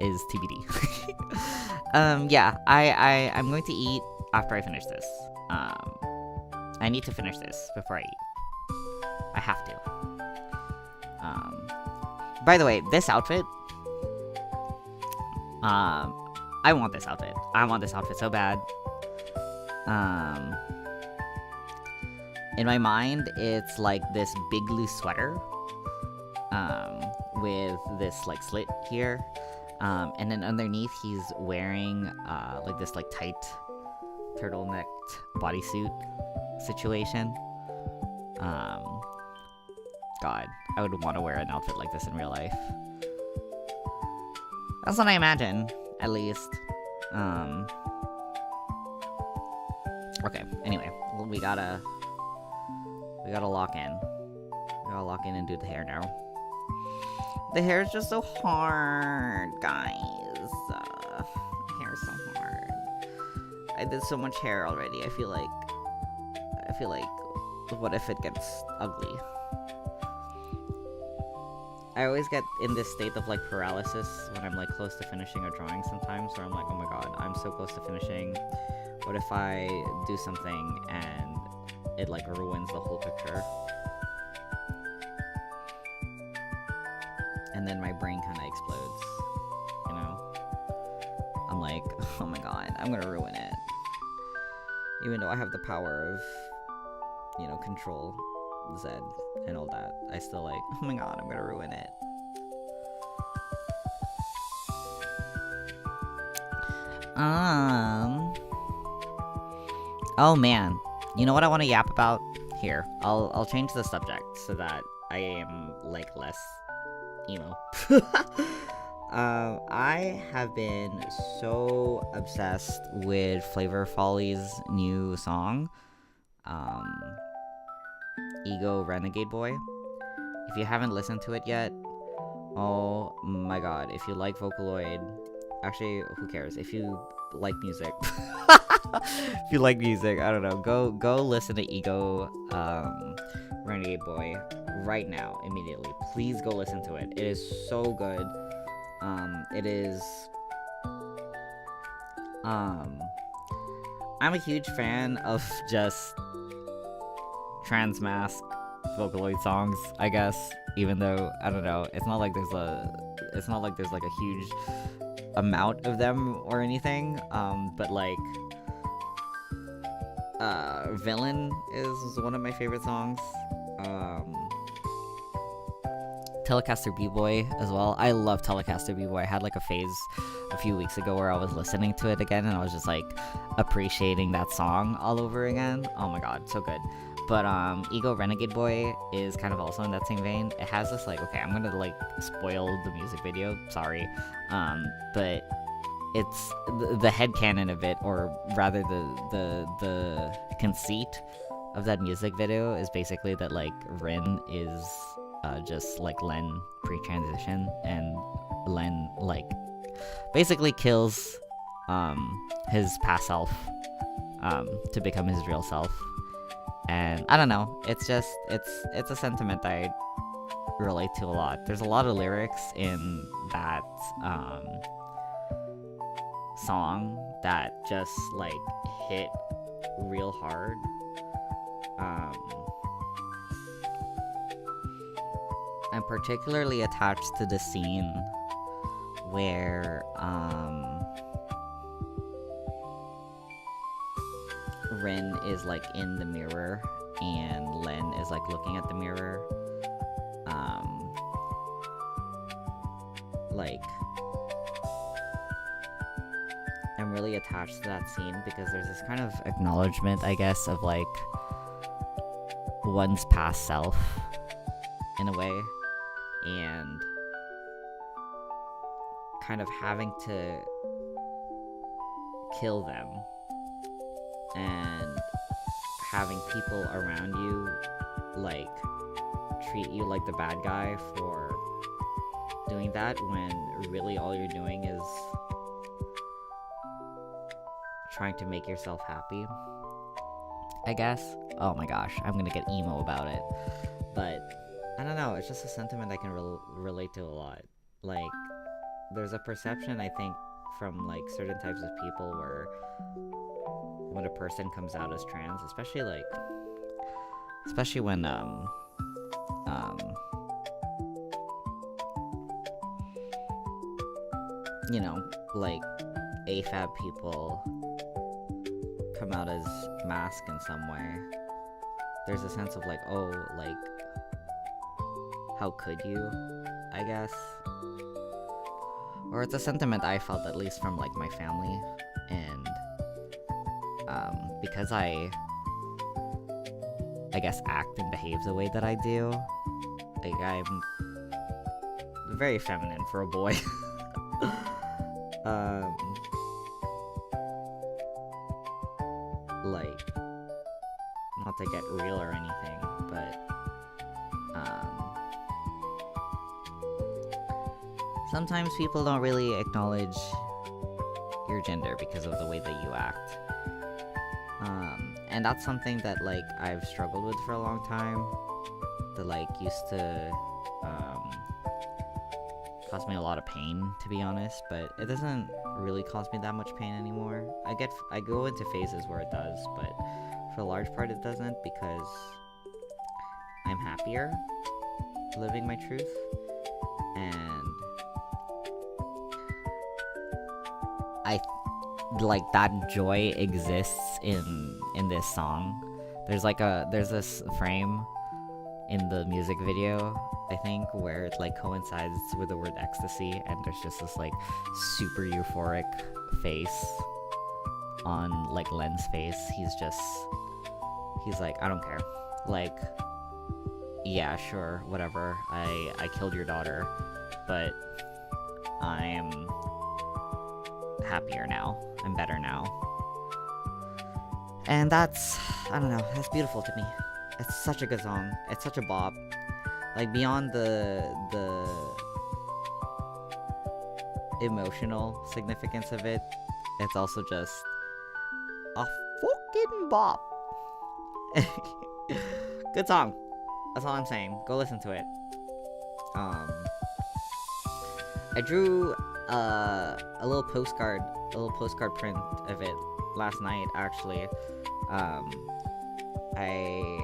is TBD. Yeah, I'm going to eat after I finish this. I need to finish this before I eat. I have to. By the way, this outfit, I want this outfit. I want this outfit so bad. In my mind, it's like this big loose sweater, with this like slit here, and then underneath he's wearing like this like tight turtlenecked bodysuit situation. God, I would want to wear an outfit like this in real life. That's what I imagine, at least. Okay, anyway, we gotta lock in. We gotta lock in and do the hair now. The hair is just so hard, guys. Hair is so hard. I did so much hair already. I feel like, what if it gets ugly? I always get in this state of like paralysis when I'm like close to finishing a drawing sometimes, where I'm like, oh my god, I'm so close to finishing. What if I do something and it like ruins the whole picture? And then my brain kind of explodes, you know? I'm like, oh my god, I'm gonna ruin it. Even though I have the power of, you know, Control Z and all that, I still like, oh my god, I'm gonna ruin it. Oh man, you know what I want to yap about? Here, I'll change the subject so that I am like less emo. I have been so obsessed with Flavor Folly's new song, Ego Renegade Boy. If you haven't listened to it yet, oh my god, if you like Vocaloid, actually, who cares? If you like music, if you like music, I don't know, go listen to Ego, Renegade Boy right now, immediately. Please go listen to it. It is so good. It is, I'm a huge fan of just trans-mask Vocaloid songs, I guess, even though, I don't know, it's not like there's like a huge amount of them or anything, but like, Villain is one of my favorite songs, Telecaster B-Boy as well. I love Telecaster B-Boy. I had like a phase a few weeks ago where I was listening to it again and I was just like appreciating that song all over again. Oh my god, so good. But Ego Renegade Boy is kind of also in that same vein. It has this like, okay, I'm gonna like spoil the music video, sorry, but it's the headcanon of it, or rather the conceit of that music video is basically that like Rin is just like Len pre-transition, and Len like basically kills his past self to become his real self. And I don't know, it's just it's a sentiment I relate to a lot. There's a lot of lyrics in that song that just like hit real hard. I'm particularly attached to the scene where Rin is like in the mirror and Len is like looking at the mirror. Like, I'm really attached to that scene because there's this kind of acknowledgement, I guess, of like one's past self in a way, and kind of having to kill them and having people around you like treat you like the bad guy for doing that, when really all you're doing is trying to make yourself happy, I guess. Oh my gosh, I'm gonna get emo about it, but I don't know, it's just a sentiment I can relate to a lot. Like, there's a perception, I think, from like certain types of people where when a person comes out as trans, especially when you know, like AFAB people come out as masked in some way, there's a sense of like, oh, like, how could you, I guess? Or it's a sentiment I felt, at least from like my family, and because I guess act and behave the way that I do, like I'm very feminine for a boy. Like, not to get real or anything, but sometimes people don't really acknowledge your gender because of the way that you act. And that's something that, like, I've struggled with for a long time. That, like, used to cause me a lot of pain, to be honest, but it doesn't really cause me that much pain anymore. I go into phases where it does, but for a large part it doesn't, because I'm happier living my truth, and I like that joy exists in this song. There's this frame in the music video, I think, where it like coincides with the word ecstasy, and there's just this like super euphoric face on like Len's face. He's like, I don't care, like, yeah, sure, whatever, I killed your daughter, but I'm happier now, I'm better now. And that's, I don't know, that's beautiful to me. It's such a good song. It's such a bop. Like, beyond the emotional significance of it, it's also just a fucking bop. Good song. That's all I'm saying. Go listen to it. I drew a little postcard print of it last night, actually. I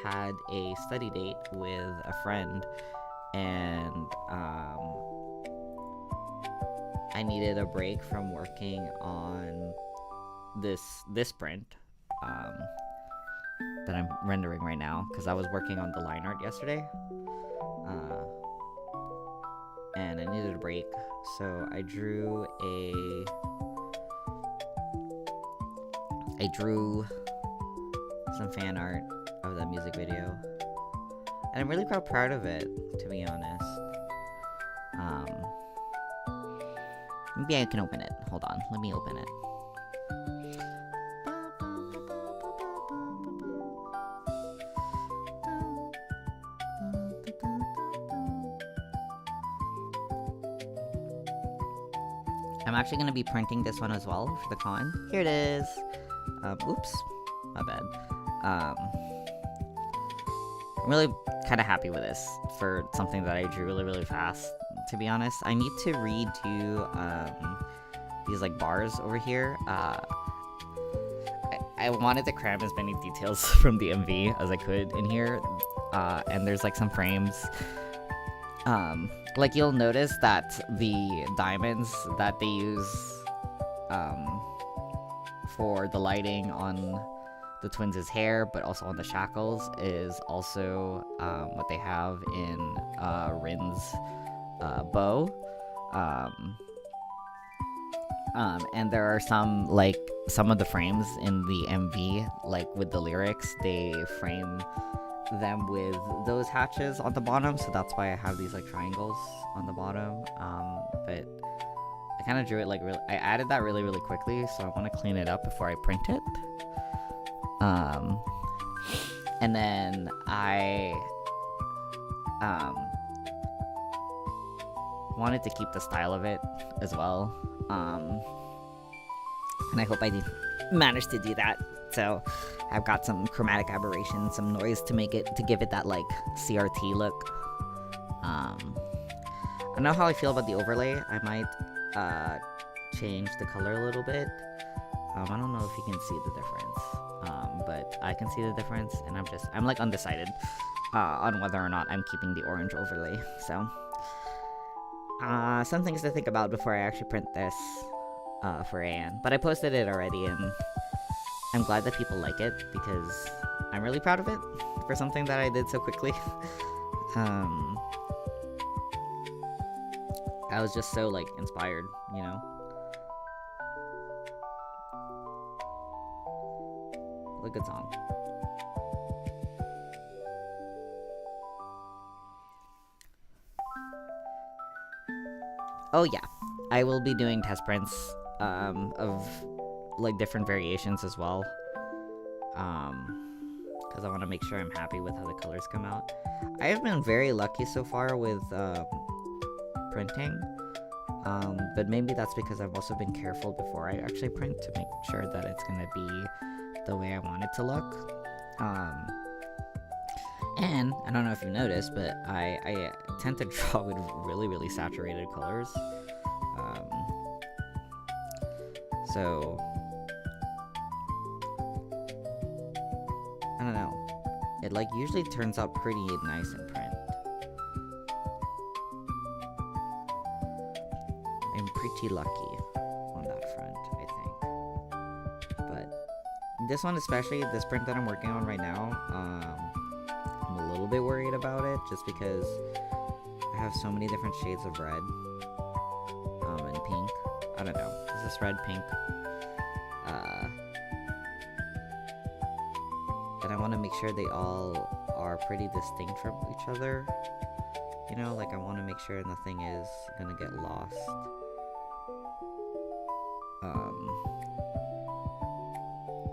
had a study date with a friend, and I needed a break from working on this print that I'm rendering right now, because I was working on the line art yesterday, and I needed a break, so I drew some fan art of that music video, and I'm really proud of it, to be honest. Maybe I can open it. Hold on, let me open it. I'm actually going to be printing this one as well for the con. Here it is. Oops, my bad. I'm really kind of happy with this for something that I drew really, really fast, to be honest. I need to redo these like bars over here. I wanted to cram as many details from the MV as I could in here, and there's like some frames. Like, you'll notice that the diamonds that they use for the lighting on the twins' hair, but also on the shackles, is also what they have in Rin's bow. And there are some of the frames in the MV, like with the lyrics, they frame them with those hatches on the bottom, so that's why I have these like triangles on the bottom. But I kind of drew it like I added that really, really quickly, so I want to clean it up before I print it. And then I wanted to keep the style of it as well. And I hope I did manage to do that. So I've got some chromatic aberration, some noise to give it that like CRT look. I don't know how I feel about the overlay. I might change the color a little bit. I don't know if you can see the difference, but I can see the difference, and I'm like undecided on whether or not I'm keeping the orange overlay. So some things to think about before I actually print this for AN. But I posted it already, and I'm glad that people like it, because I'm really proud of it for something that I did so quickly. I was just so like inspired, you know? What a good song. Oh yeah, I will be doing test prints of like different variations as well, because I want to make sure I'm happy with how the colors come out. I have been very lucky so far with printing. But maybe that's because I've also been careful before I actually print to make sure that it's gonna be the way I want it to look. And I don't know if you noticed, but I tend to draw with really, really saturated colors. So I don't know. It like usually turns out pretty nice in print. I'm pretty lucky on that front, I think. But this one especially, this print that I'm working on right now, I'm a little bit worried about it just because I have so many different shades of red and pink. I don't know. Is this red, pink? And I want to make sure they all are pretty distinct from each other. You know, like I want to make sure nothing is gonna get lost.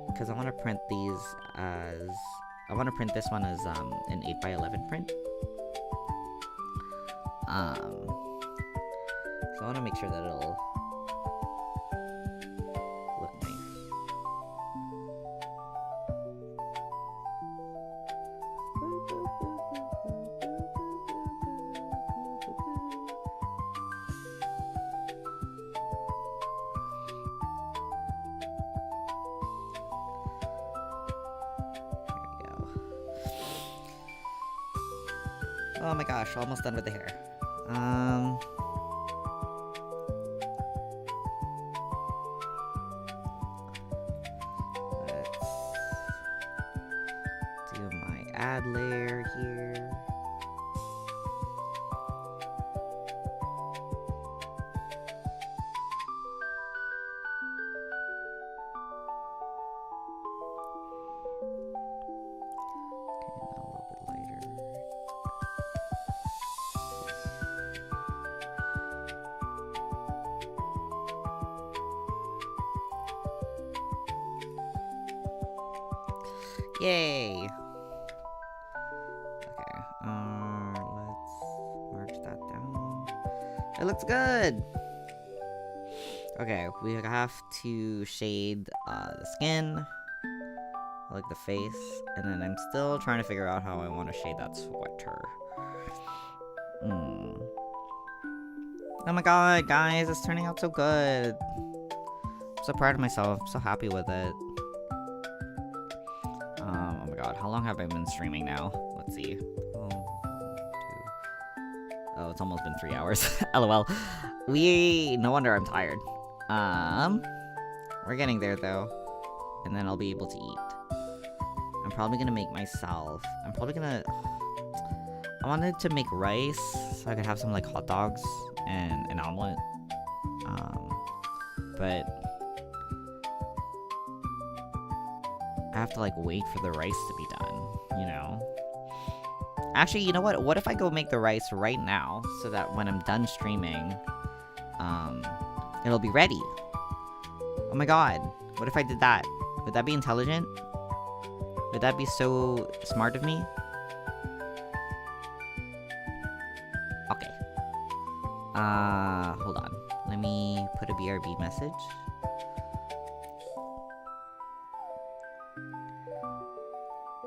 Because I want to print these as, I want to print this one as an 8x11 print. So I want to make sure that it'll look nice. Oh my gosh, almost done with the hair. Let's do my ad layer here. Yay! Okay, let's merge that down. It looks good! Okay, we have to shade the skin, like the face, and then I'm still trying to figure out how I want to shade that sweater. Oh my god, guys, it's turning out so good! I'm so proud of myself, I'm so happy with it. Oh my god, how long have I been streaming now? Let's see. Oh, it's almost been 3 hours. LOL. No wonder I'm tired. We're getting there though. And then I'll be able to eat. I'm probably gonna make myself. I wanted to make rice so I could have some like hot dogs and an omelet. But I have to like wait for the rice to be done, you know? Actually, you know what? What if I go make the rice right now so that when I'm done streaming, it'll be ready? Oh my god. What if I did that? Would that be intelligent? Would that be so smart of me? Okay. Hold on. Let me put a BRB message.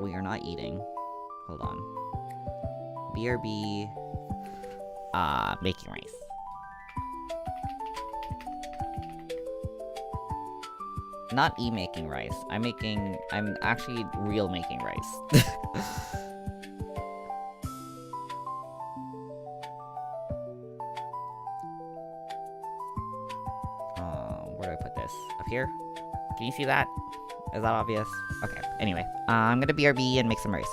We are not eating. Hold on. BRB, making rice. Not making rice. I'm actually real making rice. Where do I put this? Up here? Can you see that? Is that obvious? Okay, anyway. I'm gonna BRB and make some rice.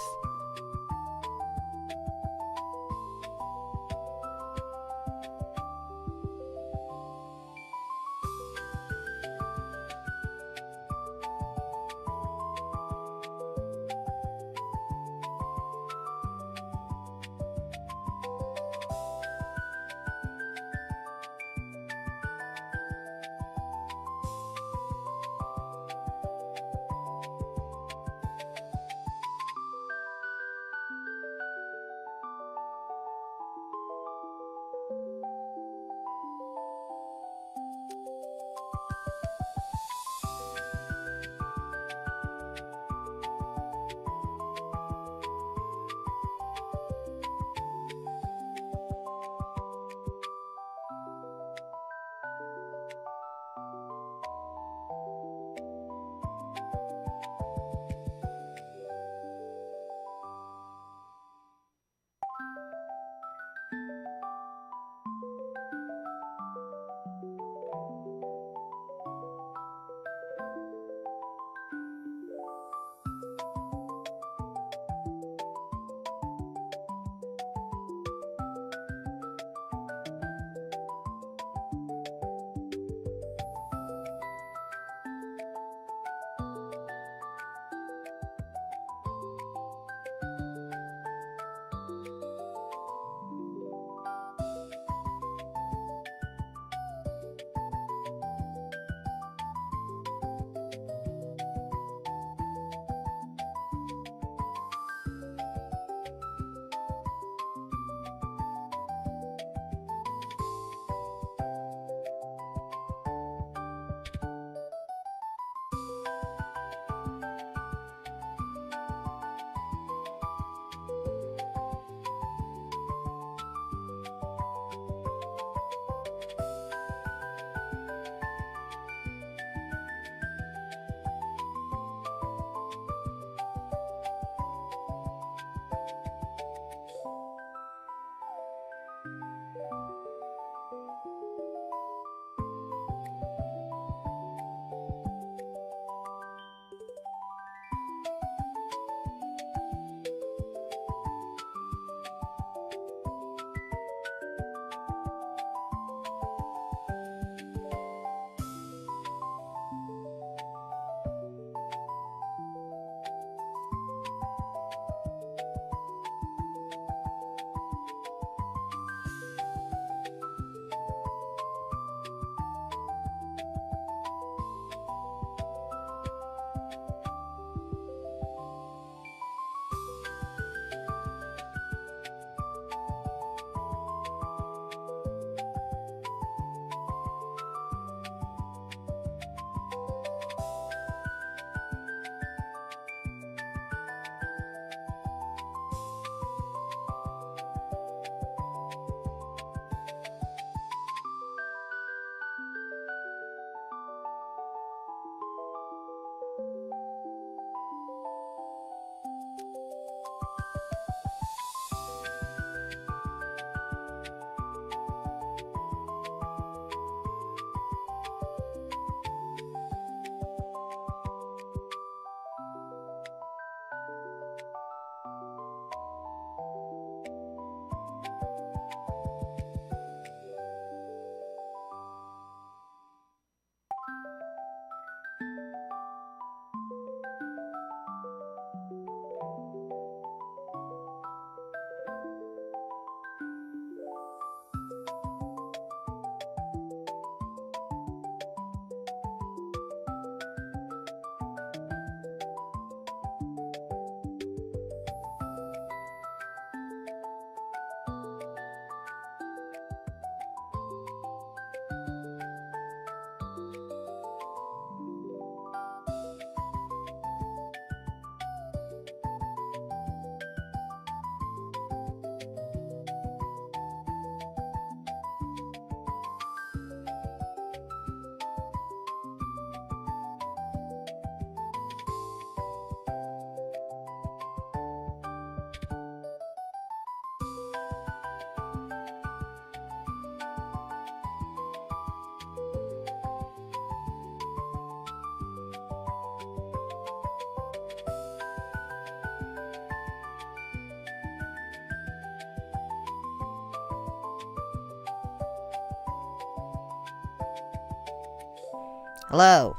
Hello,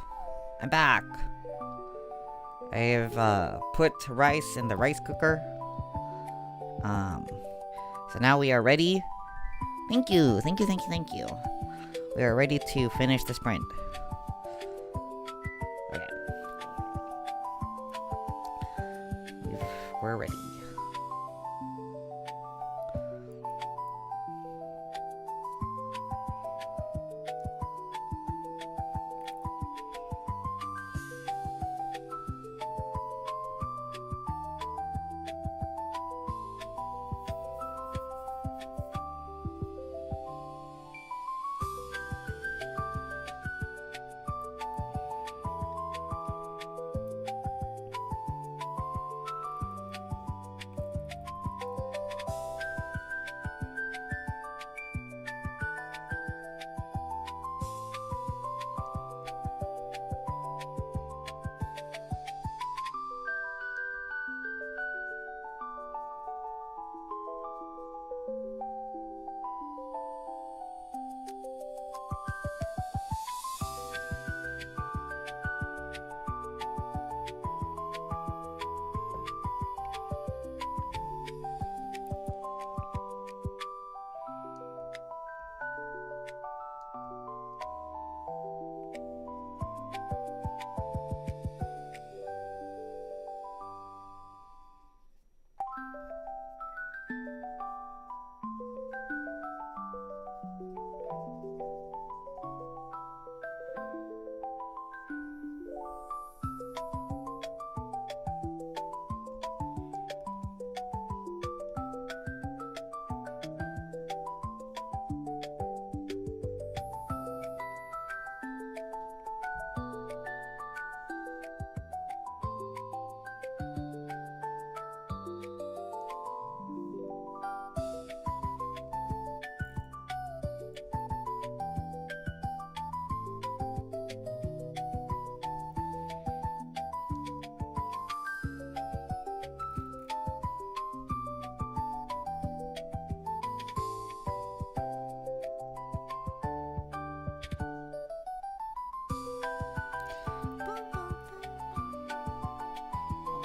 I'm back. I have put rice in the rice cooker. So now we are ready. Thank you. We are ready to finish the sprint. Okay. We're ready.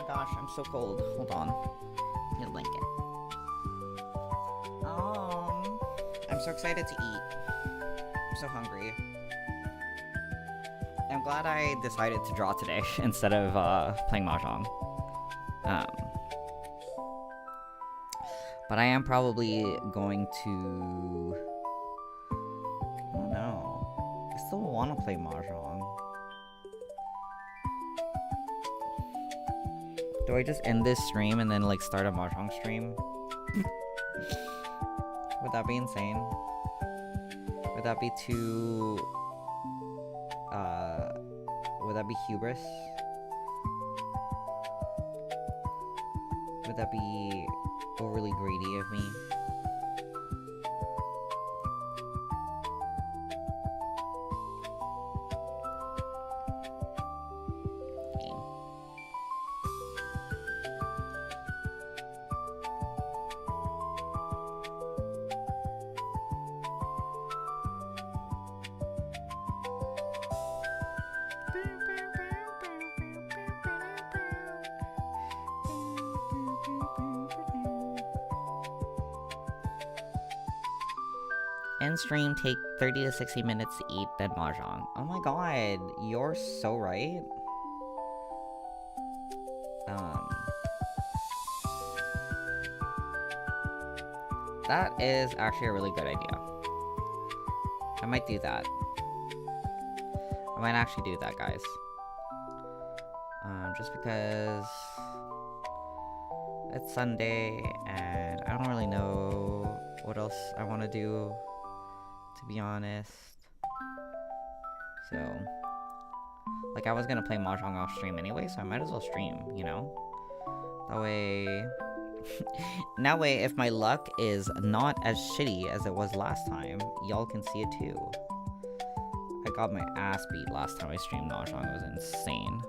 Gosh, I'm so cold. Hold on. Need a blanket. I'm so excited to eat. I'm so hungry. I'm glad I decided to draw today instead of playing Mahjong. But I am probably going to... I don't know. I still want to play Mahjong. Do I just end this stream and then like start a Mahjong stream? Would that be insane? Would that be too... would that be hubris? Would that be overly greedy of me? End stream, take 30 to 60 minutes to eat, then Mahjong. Oh my god, you're so right. That is actually a really good idea. I might do that. I might actually do that, guys. Just because it's Sunday and I don't really know what else I want to do, to be honest. So, like, I was gonna play Mahjong off stream anyway, so I might as well stream, you know? That way... that way, if my luck is not as shitty as it was last time, y'all can see it too. I got my ass beat last time I streamed Mahjong. It was insane.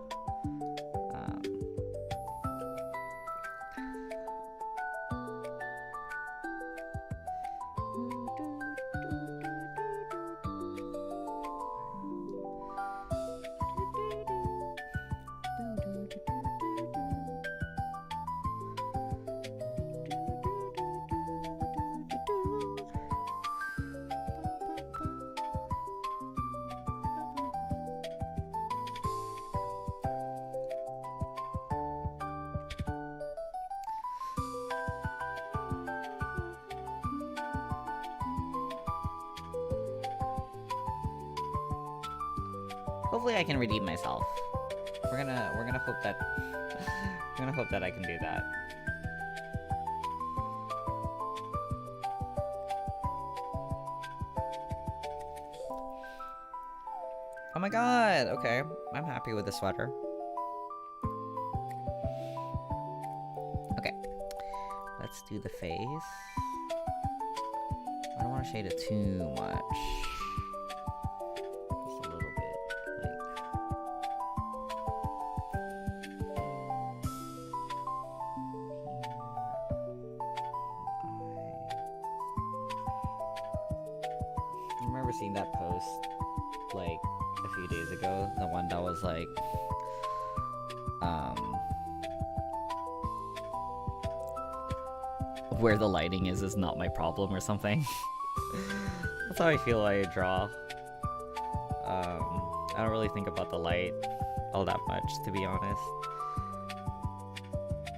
Hopefully I can redeem myself. We're gonna hope that we're gonna hope that I can do that. Oh my god, okay. I'm happy with the sweater. Okay. Let's do the face. I don't want to shade it too much. Just a little bit. Like... I remember seeing that post, like, a few days ago. The one that was like, where the lighting is not my problem or something. That's how I feel when I draw. I don't really think about the light all that much, to be honest.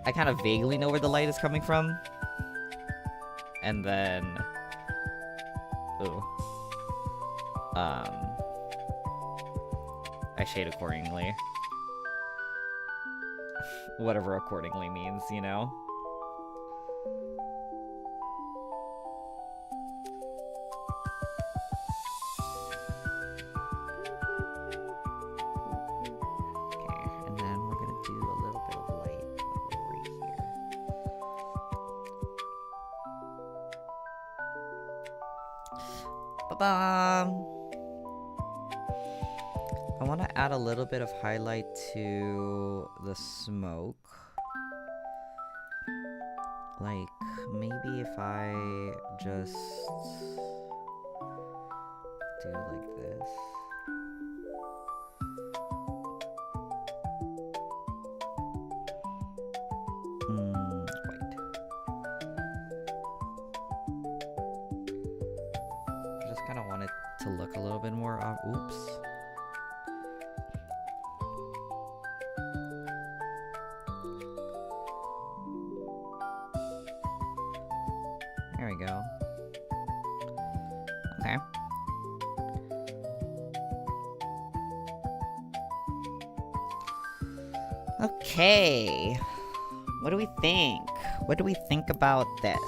I kind of vaguely know where the light is coming from. And then... Ooh. I shade accordingly. Whatever accordingly means, you know? Okay, and then we're gonna do a little bit of light right here. Ba-bam! I want to add a little bit of highlight to the smoke. Like, maybe if I just do like this. Wait. I just kind of want it to look a little bit more off. Oops. There we go. Okay. Okay. What do we think? What do we think about this?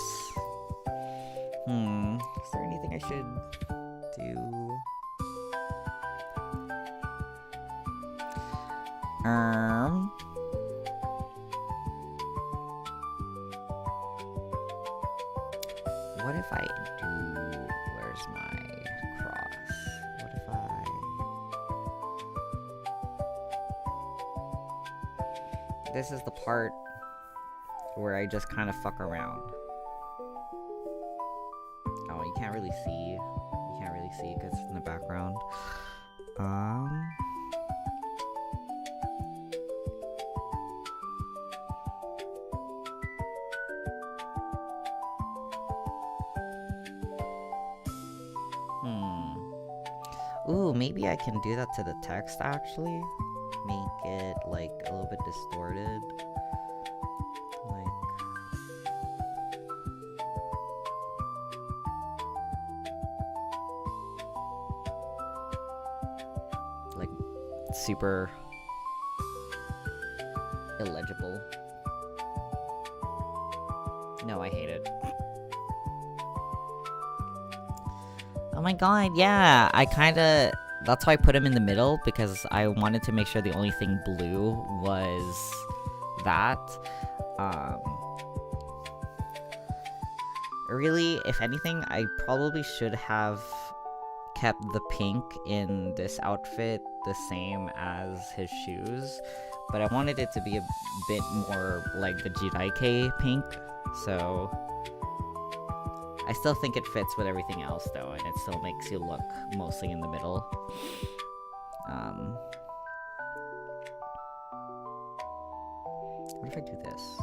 Is there anything I should do? What if I do... Where's my cross? What if I... This is the part where I just kind of fuck around. Oh, you can't really see. You can't really see because it's in the background. Ooh, maybe I can do that to the text, actually. Make it, like, a little bit distorted. Like, super illegible. No, I hate it. Oh my god, yeah, I kinda... That's why I put him in the middle, because I wanted to make sure the only thing blue was that. Really, if anything, I probably should have kept the pink in this outfit the same as his shoes, but I wanted it to be a bit more like the Jiraike pink, so... I still think it fits with everything else, though, and it still makes you look mostly in the middle. What if I do this?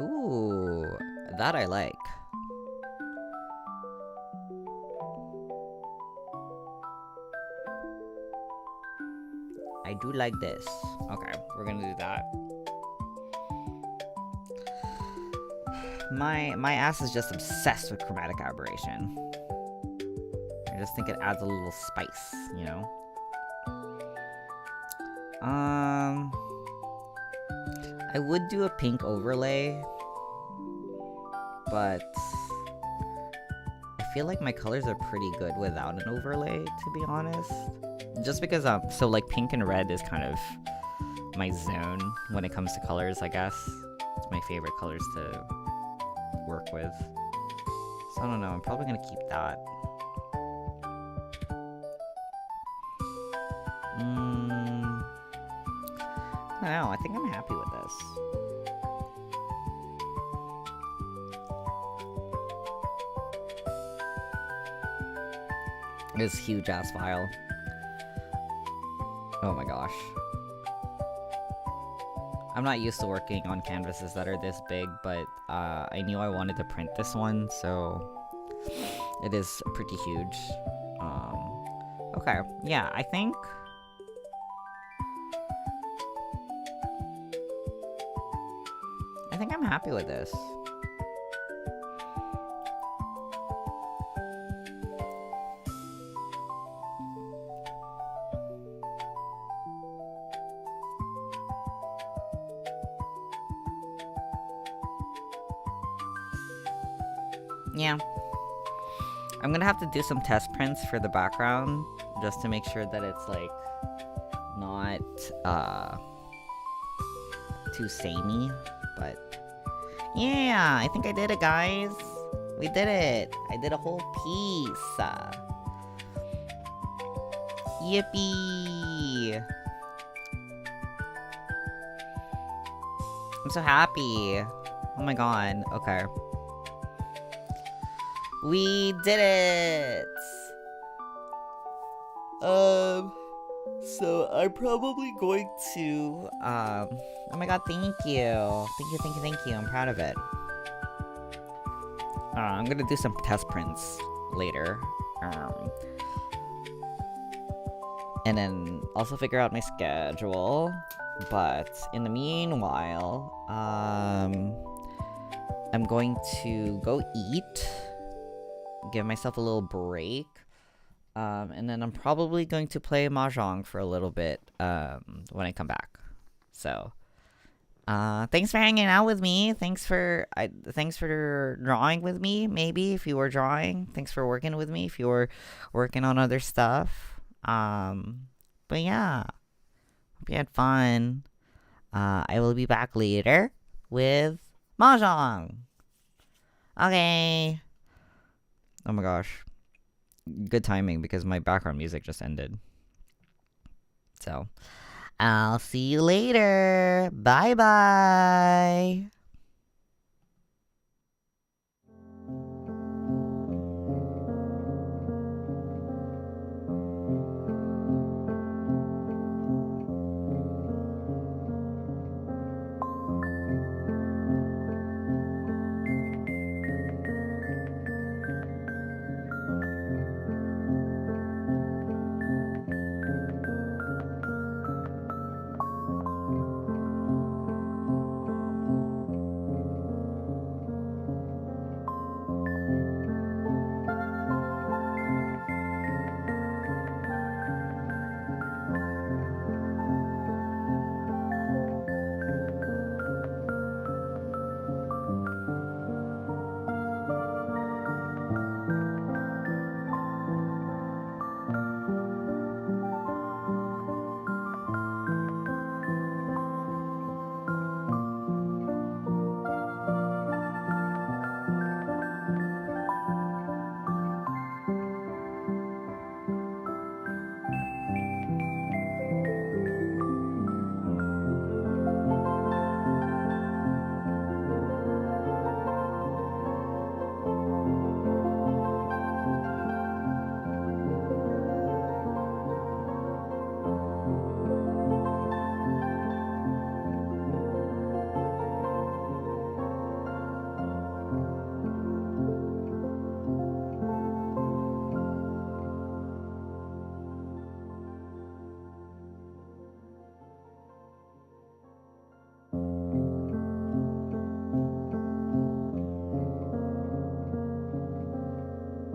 Ooh, that I like. I do like this. Okay, we're gonna do that. my ass is just obsessed with chromatic aberration. I just think it adds a little spice, you know? I would do a pink overlay, but I feel like my colors are pretty good without an overlay, to be honest. Just because, so like pink and red is kind of my zone when it comes to colors, I guess. It's my favorite colors to work with. So I don't know, I'm probably gonna keep that. I don't know, I think I'm happy with this. This huge ass file. Oh my gosh. I'm not used to working on canvases that are this big, but I knew I wanted to print this one, so it is pretty huge. Okay, yeah, I think I'm happy with this. Yeah. I'm gonna have to do some test prints for the background, just to make sure that it's, like, not, too samey, but... Yeah, I think I did it, guys! We did it! I did a whole piece! Yippee! I'm so happy! Oh my god, okay. We did it! So I'm probably going to, oh my god, thank you. Thank you, I'm proud of it. I'm gonna do some test prints later. And then also figure out my schedule. But in the meanwhile, I'm going to go eat. Give myself a little break. And then I'm probably going to play Mahjong for a little bit, when I come back. So, thanks for hanging out with me. Thanks for drawing with me, maybe, if you were drawing. Thanks for working with me, if you were working on other stuff. But yeah. Hope you had fun. I will be back later with Mahjong. Okay. Oh my gosh. Good timing, because my background music just ended. So, I'll see you later. Bye-bye.